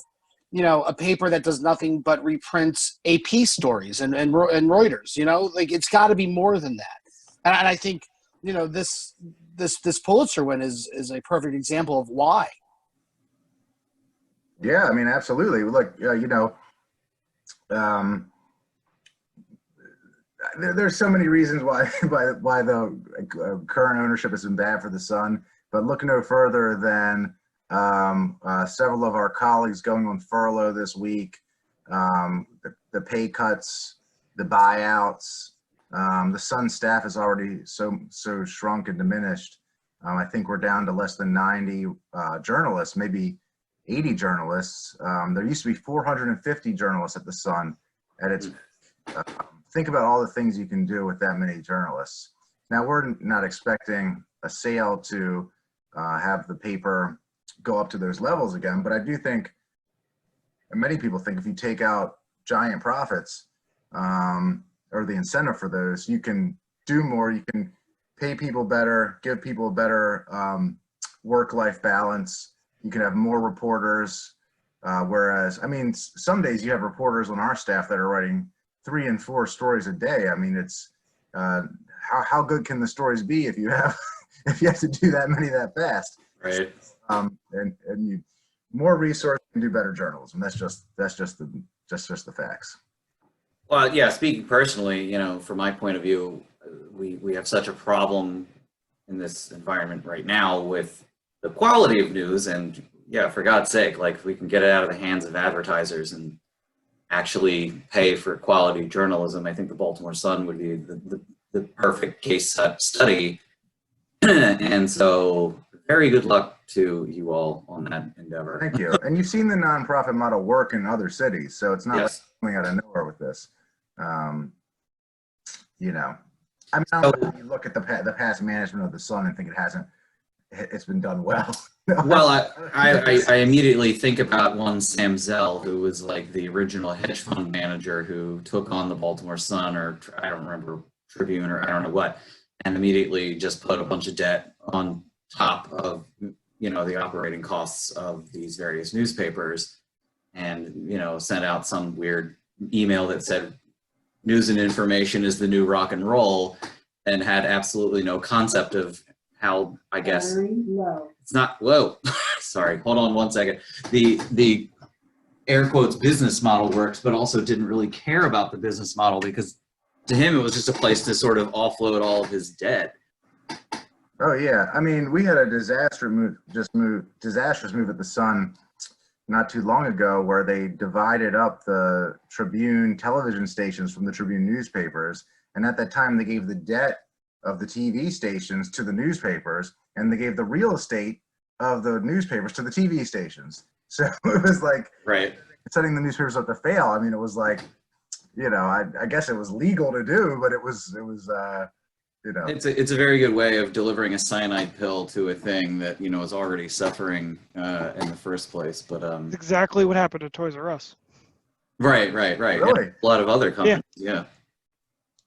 a paper that does nothing but reprints AP stories and Reuters. Like, it's got to be more than that. And I think this Pulitzer win is a perfect example of why. Yeah, I mean, absolutely. Look, there's so many reasons why the current ownership has been bad for the Sun, but look no further than several of our colleagues going on furlough this week, the pay cuts, the buyouts. The Sun staff is already so shrunk and diminished. I think we're down to less than 90 journalists, maybe 80 journalists. There used to be 450 journalists at the Sun at its think about all the things you can do with that many journalists. Now, we're not expecting a sale to have the paper go up to those levels again. But I do think, and many people think, if you take out giant profits or the incentive for those, you can do more. You can pay people better, give people a better work-life balance. You can have more reporters. Whereas, I mean, some days you have reporters on our staff that are writing 3 and 4 stories a day. I mean, it's how good can the stories be if you have if you have to do that many that fast? Right. And you more resources can do better journalism. That's just the facts. Well, yeah, speaking personally, you know, from my point of view, we have such a problem in this environment right now with the quality of news, and yeah, for God's sake, like, if we can get it out of the hands of advertisers and actually pay for quality journalism, I think the Baltimore Sun would be the perfect case study. And so very good luck to you all on that endeavor. Thank you. And you've seen the nonprofit model work in other cities, so it's not Yes. like coming out of nowhere with this. You know, I mean, I don't know if you look at the past management of the Sun and think it's been done well. Well, I immediately think about one Sam Zell, who was like the original hedge fund manager who took on the Baltimore Sun, or I don't remember, Tribune, or I don't know what, and immediately just put a bunch of debt on top of, you know, the operating costs of these various newspapers, and, you know, sent out some weird email that said news and information is the new rock and roll, and had absolutely no concept of how, I guess, it's not, whoa, sorry, hold on one second. The air quotes business model works, but also didn't really care about the business model, because to him, it was just a place to sort of offload all of his debt. Oh yeah, I mean, we had a disastrous move at the Sun not too long ago, where they divided up the Tribune television stations from the Tribune newspapers, and at that time they gave the debt of the TV stations to the newspapers, and they gave the real estate of the newspapers to the TV stations. So it was like, right, setting the newspapers up to fail. I mean, it was like, you know, I guess it was legal to do, but it was you know. It's a very good way of delivering a cyanide pill to a thing that, you know, is already suffering in the first place. But It's exactly what happened to Toys R Us. right. Really? And a lot of other companies. Yeah.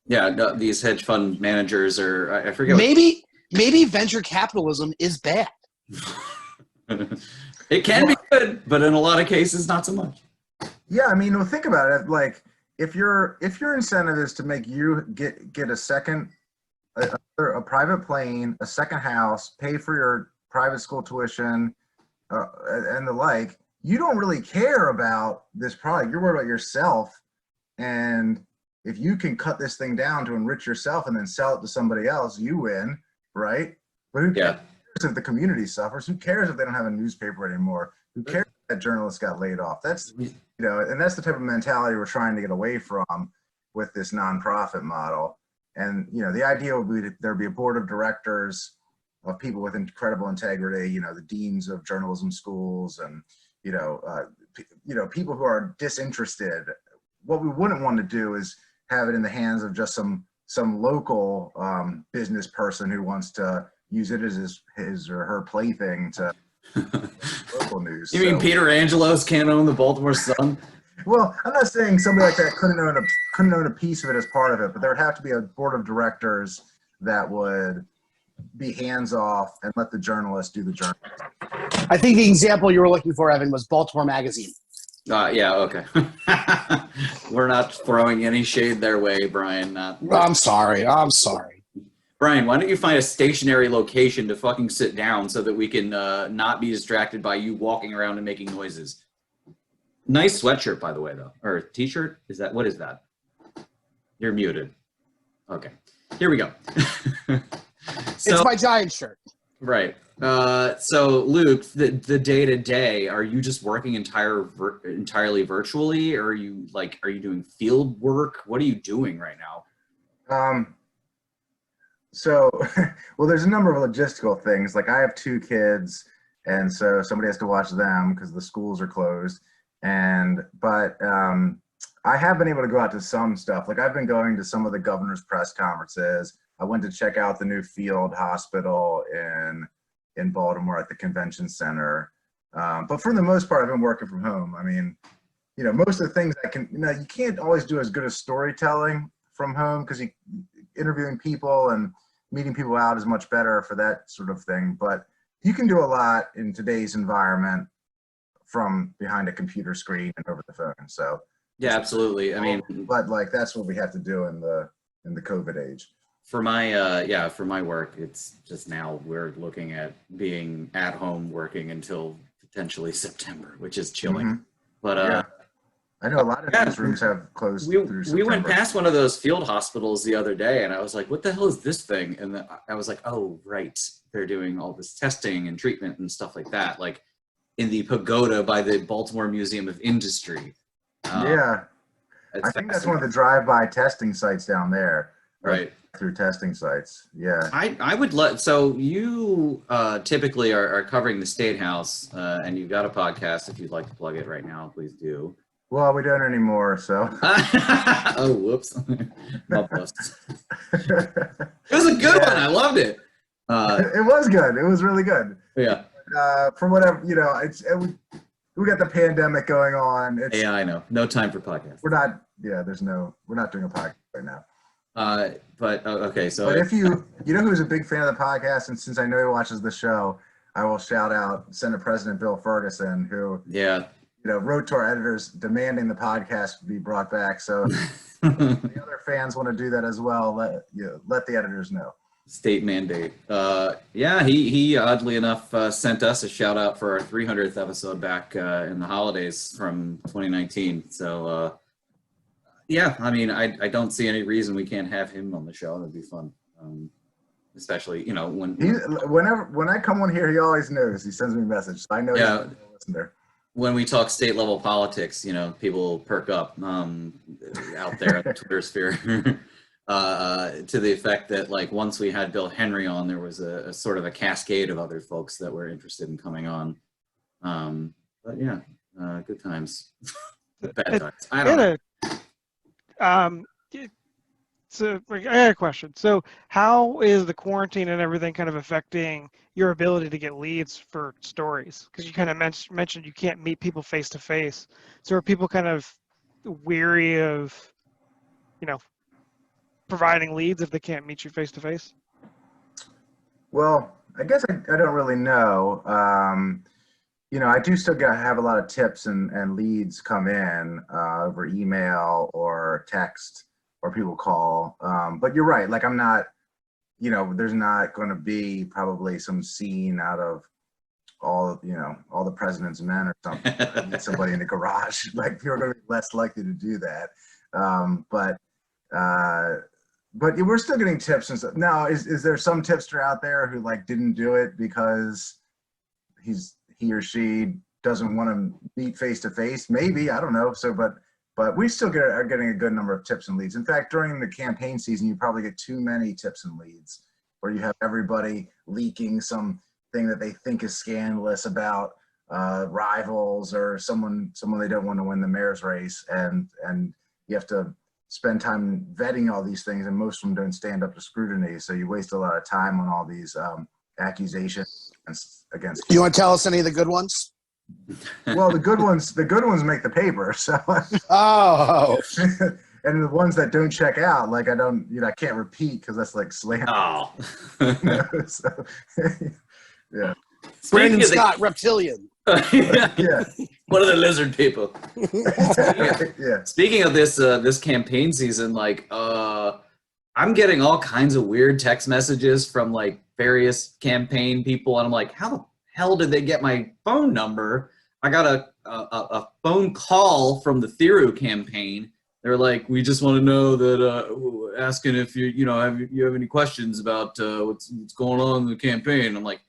No, these hedge fund managers are, I forget. Maybe venture capitalism is bad. It can be good, but in a lot of cases, not so much. Yeah, I mean, well, think about it. Like, if your incentive is to make you get a second, a private plane, a second house, pay for your private school tuition, and the like, you don't really care about this product. You're worried about yourself, and if you can cut this thing down to enrich yourself and then sell it to somebody else, you win, right? But who cares if the community suffers? Who cares if they don't have a newspaper anymore? Who cares if that journalist got laid off? That's, you know, and that's the type of mentality we're trying to get away from with this nonprofit model. And, you know, the idea would be that there'd be a board of directors of people with incredible integrity, you know, the deans of journalism schools, and, you know, people who are disinterested. What we wouldn't want to do is have it in the hands of just some local business person who wants to use it as his or her plaything to local news. You mean Peter Angelos can't own the Baltimore Sun? Well, I'm not saying somebody like that couldn't own a piece of it as part of it, but there would have to be a board of directors that would be hands off and let the journalists do the journalism. I think the example you were looking for, Evan, was Baltimore Magazine. Yeah, okay. We're not throwing any shade their way, Brian. I'm sorry. Brian, why don't you find a stationary location to fucking sit down so that we can not be distracted by you walking around and making noises? Nice sweatshirt, by the way, though. Or t-shirt? What is that? You're muted. Okay. Here we go. It's my Giant shirt. Right. So Luke, the day-to-day, are you just working entirely virtually, or are you doing field work? What are you doing right now? So, well, there's a number of logistical things. Like, I have 2 kids, and so somebody has to watch them because the schools are closed. But I have been able to go out to some stuff. Like, I've been going to some of the governor's press conferences. I went to check out the new field hospital in in Baltimore at the convention center. But for the most part, I've been working from home. I mean, most of the things you can't always do as good as storytelling from home because interviewing people and meeting people out is much better for that sort of thing. But you can do a lot in today's environment from behind a computer screen and over the phone. So Yeah, absolutely. I mean, but like that's what we have to do in the COVID age. for my for my work, it's just now we're looking at being at home working until potentially September, which is chilling. Mhm. But Yeah. I know a lot of newsrooms have closed through we September. went past one of those field hospitals the other day, and I was like, "What the hell is this thing?" And then I was like, "Oh, right, they're doing all this testing and treatment and stuff like that, like in the pagoda by the Baltimore Museum of Industry." Yeah, It's I think that's one of the drive-by testing sites down there. right. Through testing sites. Yeah. I would so you typically are covering the State House, and you've got a podcast. If you'd like to plug it right now, please do. Well, we don't anymore, so. Oh, whoops. My bust. It was a good one. I loved it. It was good. It was really good. Yeah. For whatever, we got the pandemic going on. It's, Yeah, I know. No time for podcasts. we're not doing a podcast right now. But okay, so But if who's a big fan of the podcast, and since I know he watches the show, I will shout out Senate President Bill Ferguson, who yeah. wrote to our editors demanding the podcast be brought back. So if the other fans want to do that as well, let the editors know. State mandate. Yeah, he oddly enough sent us a shout out for our 300th episode back in the holidays from 2019. So yeah, I mean, I don't see any reason we can't have him on the show. It'd be fun, especially when I come on here, he always knows. He sends me a message, so I know. Yeah. He's a listener. When we talk state level politics, people perk up out there in the Twitter sphere. To the effect that like once we had Bill Henry on, there was a sort of a cascade of other folks that were interested in coming on. But yeah, good times. Bad times. I don't know. So I got a question. So how is the quarantine and everything kind of affecting your ability to get leads for stories? Because you kind of mentioned you can't meet people face to face. So are people kind of weary of, providing leads if they can't meet you face to face? Well, I guess I don't really know. I do still have a lot of tips and leads come in over email or text or people call. But you're right. Like I'm not, there's not going to be probably some scene out of all the president's men or something. Meet somebody in the garage. Like you're going to be less likely to do that. But we're still getting tips and stuff. Now, is there some tipster out there who like didn't do it because he or she doesn't want to meet face to face? Maybe, I don't know. So, but we still are getting a good number of tips and leads. In fact, during the campaign season, you probably get too many tips and leads, where you have everybody leaking something that they think is scandalous about rivals or someone they don't want to win the mayor's race, and you have to spend time vetting all these things, and most of them don't stand up to scrutiny. So you waste a lot of time on all these accusations against. You want to tell us any of the good ones? Well, the good ones make the paper. So. Oh. And the ones that don't check out, like I can't repeat because that's like slander. Oh. So, yeah. Brandon Scott, reptilian. Yeah. One of the lizard people. Yeah. Speaking of this campaign season, like I'm getting all kinds of weird text messages from like various campaign people, and I'm like, how the hell did they get my phone number? I got a phone call from the Theroux campaign. They're like, we just want to know that asking if you have any questions about what's going on in the campaign. I'm like,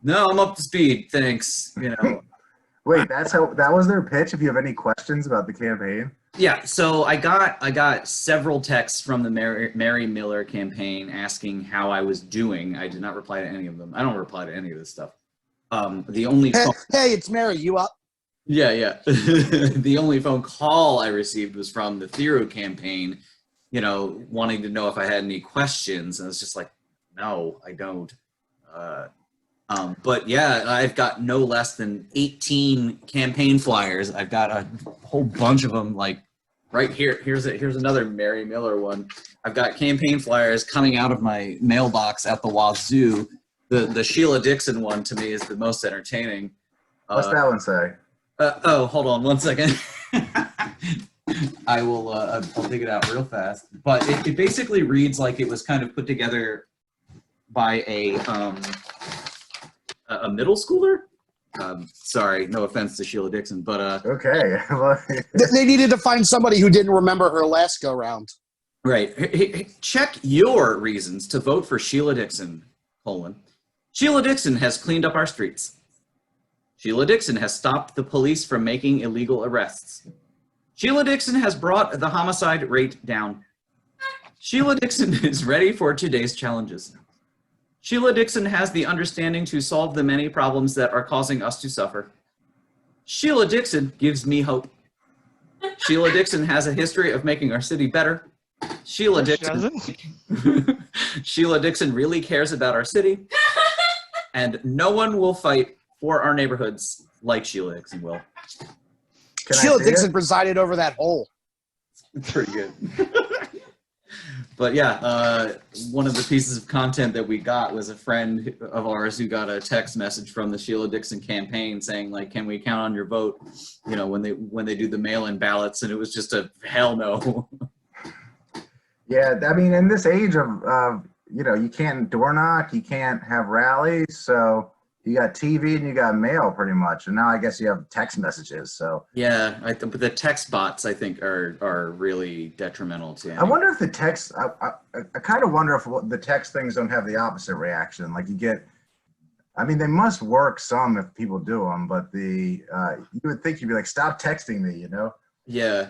no, I'm up to speed, thanks. Wait, that was their pitch? If you have any questions about the campaign? Yeah, so I got several texts from the Mary Miller campaign asking how I was doing. I did not reply to any of them. I don't reply to any of this stuff. The only hey, it's Mary. You up? Yeah. The only phone call I received was from the Theroux campaign, wanting to know if I had any questions, and it's just like, no, I don't. But yeah, I've got no less than 18 campaign flyers. I've got a whole bunch of them, like right here. Here's another Mary Miller one. I've got campaign flyers coming out of my mailbox at the wazoo. The Sheila Dixon one to me is the most entertaining. What's that one say? Oh, hold on one second. I will. I'll dig it out real fast. But it basically reads like it was kind of put together by a middle schooler. Sorry, no offense to Sheila Dixon, but Okay. They needed to find somebody who didn't remember her last go round. right. Hey, check your reasons to vote for Sheila Dixon. Sheila Dixon has cleaned up our streets. Sheila Dixon has stopped the police from making illegal arrests. Sheila Dixon has brought the homicide rate down. Sheila Dixon is ready for today's challenges. Sheila Dixon has the understanding to solve the many problems that are causing us to suffer. Sheila Dixon gives me hope. Sheila Dixon has a history of making our city better. Sheila She Dixon. doesn't. Sheila Dixon really cares about our city, and no one will fight for our neighborhoods like Sheila Dixon will. Can I Sheila see Dixon it? presided over that hole. Pretty good. But yeah, one of the pieces of content that we got was a friend of ours who got a text message from the Sheila Dixon campaign saying, like, can we count on your vote, you know, when they do the mail-in ballots, and it was just a hell no. Yeah, I mean, in this age of you know, you can't door knock, you can't have rallies, so you got TV and you got mail pretty much, and now I guess you have text messages. So Yeah, but the text bots, I think, are really detrimental to. I wonder if the text. I kind of wonder if the text things don't have the opposite reaction. Like you get, I mean, they must work some if people do them, but you would think you'd be like, stop texting me, you know? Yeah,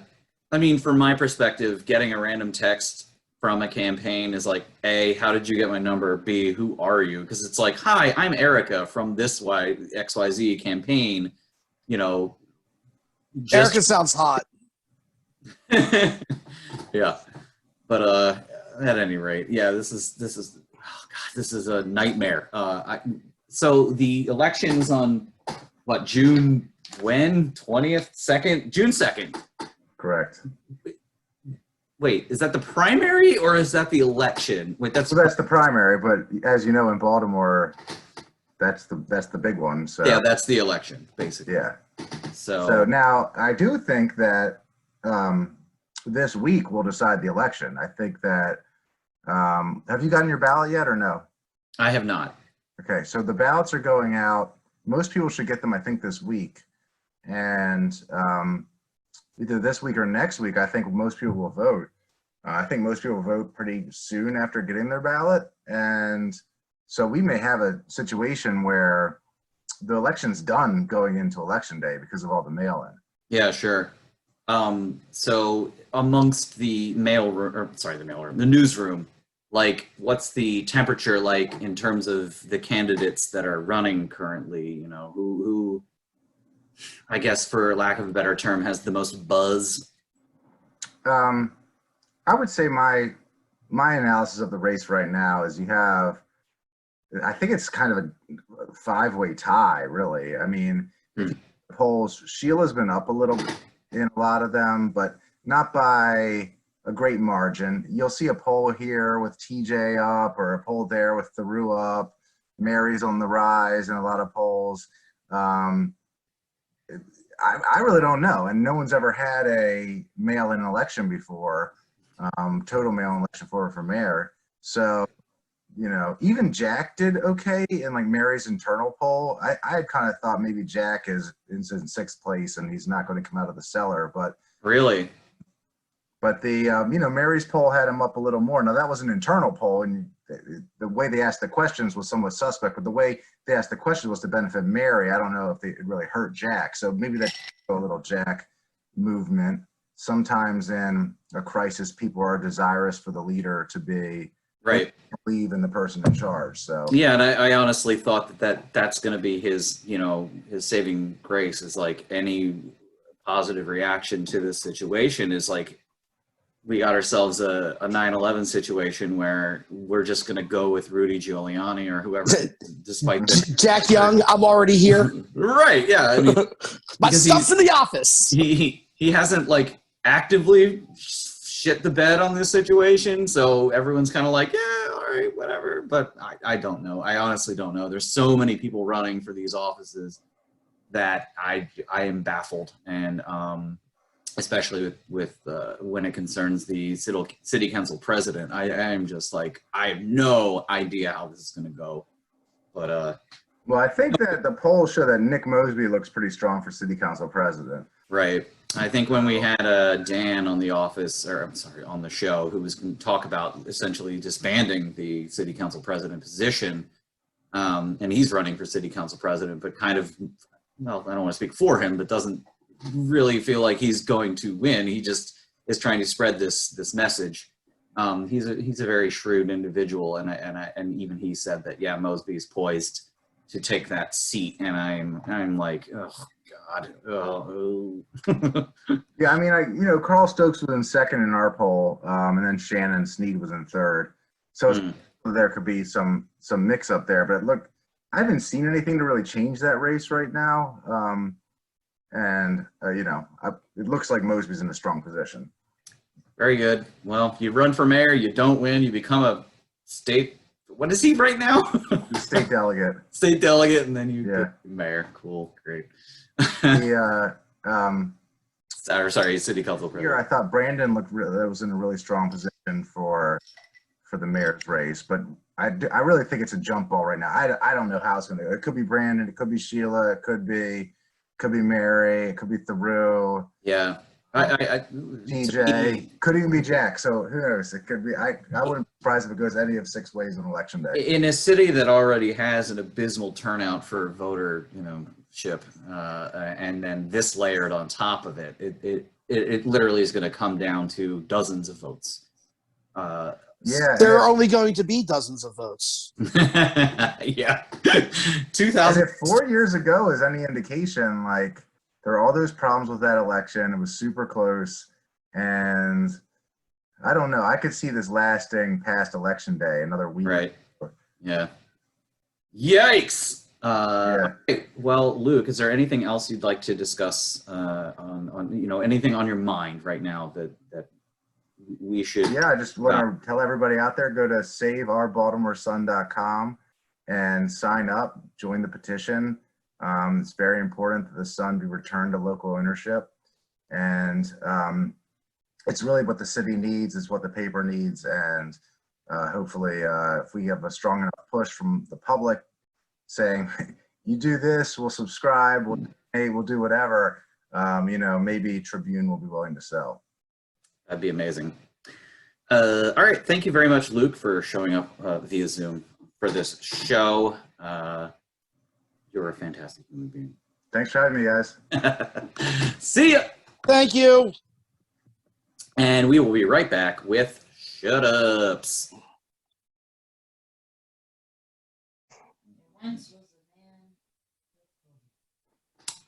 I mean, from my perspective, getting a random text from a campaign is like, A, how did you get my number? B, who are you? Because it's like, hi, I'm Erica from this XYZ campaign, you know. Erica sounds hot. Yeah, but at any rate, yeah, this is oh God, this is a nightmare. So the elections on what, June when 20th, 2nd, June 2nd. Correct. Wait, is that the primary or is that the election? Wait, So that's the primary, but as you know, in Baltimore, that's the big one. So yeah, that's the election, basically. yeah. So So now I do think that this week will decide the election. I think that have you gotten your ballot yet or no? I have not. Okay, so the ballots are going out. Most people should get them, I think, this week. And either this week or next week, I think most people will vote. I think most people vote pretty soon after getting their ballot. And so we may have a situation where the election's done going into election day because of all the mail-in. Yeah, sure. So amongst the the newsroom, like, what's the temperature like in terms of the candidates that are running currently? You know, who I guess, for lack of a better term, has the most buzz? I would say my analysis of the race right now is you have, I think it's kind of a five-way tie, really. I mean, polls, Sheila's been up a little bit in a lot of them, but not by a great margin. You'll see a poll here with TJ up, or a poll there with Theroux up. Mary's on the rise in a lot of polls. I really don't know, and no one's ever had a mail-in election before, total mail-in election for mayor. So, you know, even Jack did okay in like Mary's internal poll. I had kind of thought maybe Jack is in sixth place and he's not going to come out of the cellar, but Really? the you know, Mary's poll had him up a little more. Now that was an internal poll, and the way they asked the questions was somewhat suspect, but the way they asked the question was to benefit Mary. I don't know if it really hurt Jack. So maybe that's a little Jack movement. Sometimes in a crisis, people are desirous for the leader to be Right. believe in the person in charge. So Yeah, and I honestly thought that's going to be his, you know, his saving grace, is like any positive reaction to this situation is like we got ourselves a 9/11 situation where we're just going to go with Rudy Giuliani or whoever, despite the Jack Young, I'm already here. right. Yeah, I mean, My because stuff's in the office. he hasn't like actively shit the bed on this situation, so everyone's kind of like, yeah, all right, whatever. But I don't know. I honestly don't know. There's so many people running for these offices that I am baffled, and especially with when it concerns the city council president, I am just like, I have no idea how this is going to go. But Well, I think that the polls show that Nick Mosby looks pretty strong for city council president. right. I think when we had Dan on the office, or I'm sorry, on the show, who was going to talk about essentially disbanding the city council president position, and he's running for city council president, but kind of, well, I don't want to speak for him, but doesn't really feel like he's going to win. He just is trying to spread this message. He's a very shrewd individual, and even he said that, yeah, Mosby is poised to take that seat, and I'm like, oh God. Oh. Yeah, I mean, Carl Stokes was in second in our poll, and then Shannon Sneed was in third. So there could be some mix up there. But look, I haven't seen anything to really change that race right now. It looks like Mosby's in a strong position. Very good. Well, you run for mayor, you don't win, you become a state. What is he right now? State delegate. State delegate, and then you Yeah. get mayor. Cool, great. Sorry, city council president. here I thought Brandon was in a really strong position for the mayor's race, but I really think it's a jump ball right now. I don't know how it's going to go. It could be Brandon, it could be Sheila, it could be Mary, it could be Theroux. Yeah. DJ, could even be Jack. So who knows? It could be. I wouldn't be surprised if it goes any of 6 ways on election day. In a city that already has an abysmal turnout for voter, and then this layered on top of it, it literally is going to come down to dozens of votes. Yeah, There are only going to be dozens of votes. Yeah. and 2000. if 4 years ago is any indication, like there are all those problems with that election. It was super close, and I don't know. I could see this lasting past election day, another week. Right. Yeah. Yikes. Okay. Well, Luke, is there anything else you'd like to discuss on anything on your mind right now that we should? Yeah, I just want to tell everybody out there, go to saveourbaltimoresun.com and sign up, join the petition. It's very important that the Sun be returned to local ownership. And it's really what the city needs, it's what the paper needs. And hopefully, if we have a strong enough push from the public saying, you do this, we'll subscribe, we'll do whatever, maybe Tribune will be willing to sell. That'd be amazing. All right. Thank you very much, Luke, for showing up via Zoom for this show. You're a fantastic human being. Thanks for having me, guys. See ya. Thank you. And we will be right back with Shut Ups.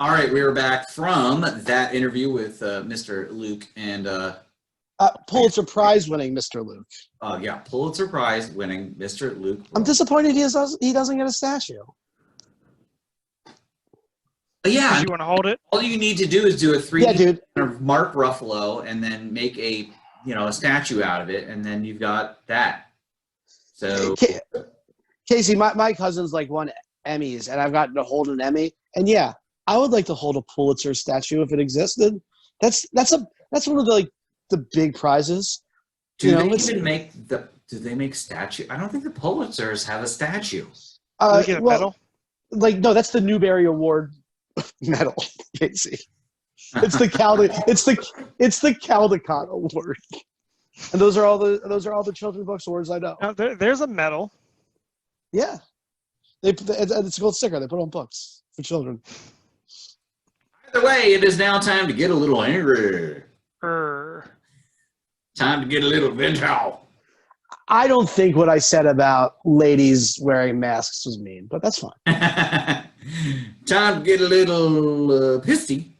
All right, we are back from that interview with Mr. Luke and Pulitzer Prize winning Mr. Luke. yeah, Pulitzer Prize winning Mr. Luke. I'm disappointed he doesn't get a statue. Yeah, You want to hold it? all you need to do is do a 3D Yeah, dude. of Mark Ruffalo and then make a statue out of it, and then you've got that. So Casey, my cousin's like won Emmys, and I've gotten to hold an Emmy. And yeah, I would like to hold a Pulitzer statue if it existed. That's one of the big prizes. do they make statue? I don't think the Pulitzers have a statue. Do they get a medal? No, that's the Newbery Award medal, Casey. It's the Caldecott Award, and those are all the children's books awards I know. No, there's a medal. Yeah, it's a gold sticker they put on books for children. Either way, it is now time to get a little angry. Time to get a little vengeful. I don't think what I said about ladies wearing masks was mean, but that's fine. Time to get a little pissy.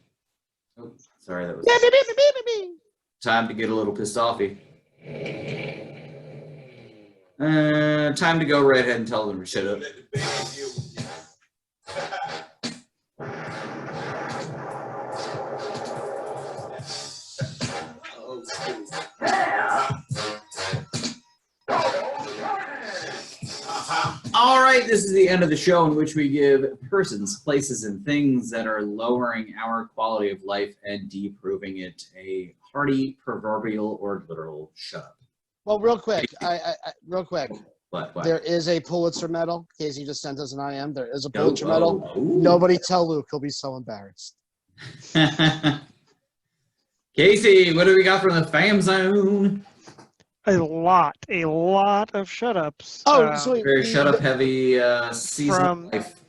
Oh, sorry, that was. time to get a little pissed offy. Time to go right ahead and tell them to shut up. All right, this is the end of the show in which we give persons, places, and things that are lowering our quality of life and deproving it a hearty, proverbial, or literal shut up. Well, real quick, real quick. What? There is a Pulitzer medal. Casey just sent us an IM. There is a Oh, Pulitzer medal. ooh. Nobody tell Luke. He'll be so embarrassed. Casey, what do we got from the fam zone? A lot of shut-ups. Oh, so Very shut up heavy season From- of life.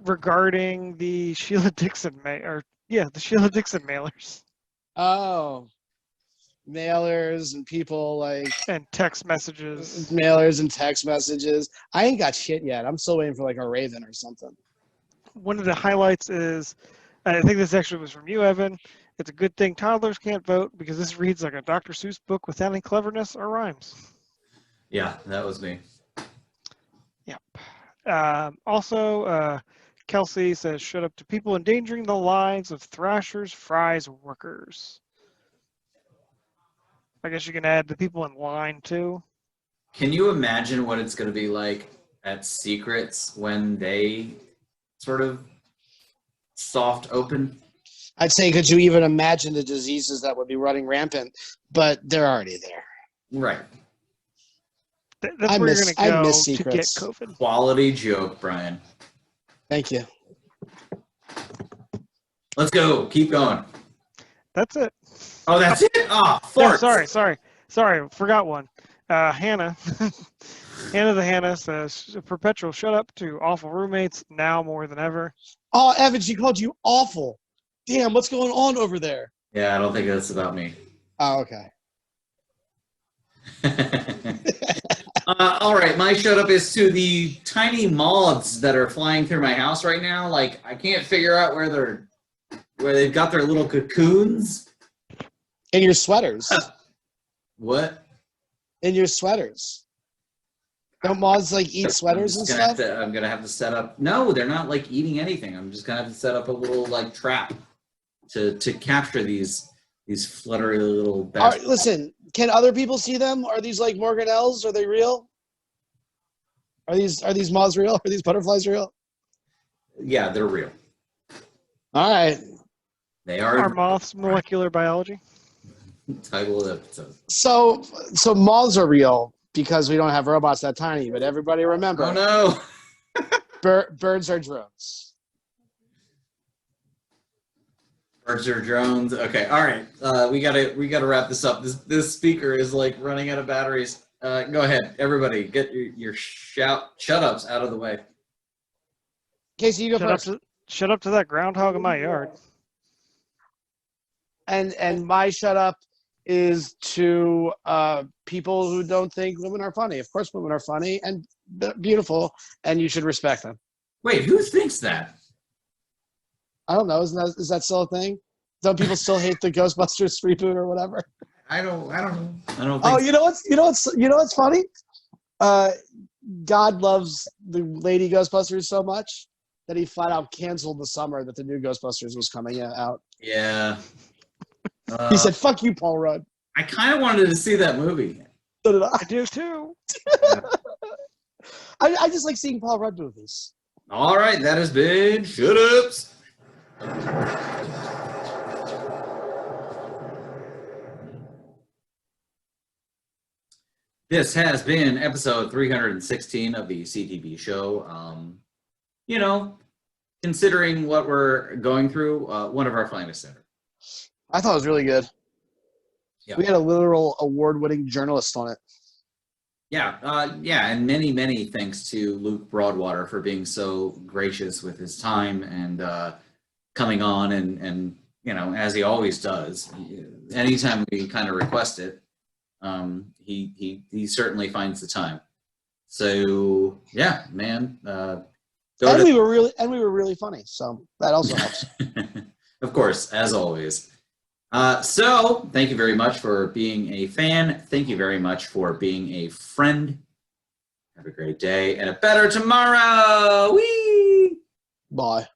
Regarding the Sheila Dixon the Sheila Dixon mailers oh, mailers and people like and text messages. mailers and text messages. I ain't got shit yet. I'm still waiting for like a Raven or something. One of the highlights is, I think this actually was from you, Evan. It's a good thing toddlers can't vote because this reads like a Dr. Seuss book without any cleverness or rhymes. Yeah, that was me. Yep. Also, Kelsey says, shut up to people endangering the lives of Thrasher's Fries workers. I guess you can add the people in line too. Can you imagine what it's going to be like at Secrets when they sort of soft open? I'd say, could you even imagine the diseases that would be running rampant? But they're already there. Right. That's I where miss- you're I going to go miss to get Secrets. COVID. Quality joke, Brian. Thank you. Let's go. Keep going. That's it. Oh, that's it? Oh, No, farts. sorry, forgot one. Hannah, Hannah the Hannah says, perpetual shut up to awful roommates now more than ever. Oh, Evan, she called you awful. Damn, what's going on over there? Yeah, I don't think that's about me. Oh, okay. All right, my shut up is to the tiny moths that are flying through my house right now. Like, I can't figure out where they've got their little cocoons. In your sweaters. What? In your sweaters. Don't moths like eat sweaters and stuff? I'm gonna have to set up. No, they're not like eating anything. I'm just gonna have to set up a little like trap to capture these fluttery little bastards. Listen, can other people see them? Are these like Morganelles? Are they real? Are these moths real? Are these butterflies real? Yeah, they're real. All right. They Are are. moths molecular biology? Title of the episode. So moths are real because we don't have robots that tiny. But everybody remember, Oh no. birds are drones. Birds are drones. Okay, all right. We gotta wrap this up. This speaker is like running out of batteries. Go ahead, everybody, get your shut ups out of the way. Casey, you go first. Shut up to that groundhog in my yard. And my shut up is to people who don't think women are funny. Of course, women are funny and beautiful, and you should respect them. Wait, who thinks that? I don't know. Is that still a thing? Don't people still hate the Ghostbusters reboot or whatever? I don't know. I don't think. Oh, you know what's funny? God loves the Lady Ghostbusters so much that he flat out canceled the summer that the new Ghostbusters was coming out. Yeah. He said, "Fuck you, Paul Rudd." I kind of wanted to see that movie. So did I. I do too. I just like seeing Paul Rudd movies. All right, that has been Shut Ups. This has been episode 316 of the CTB show. Considering what we're going through, one of our finest ever. I thought it was really good. Yeah. We had a literal award-winning journalist on it. Yeah, and many, many thanks to Luke Broadwater for being so gracious with his time and coming on and as he always does. Anytime we kind of request it, he certainly finds the time. So yeah, man. We were really funny, so that also helps. Of course, as always. So thank you very much for being a fan. Thank you very much for being a friend. Have a great day and a better tomorrow. Whee! Bye.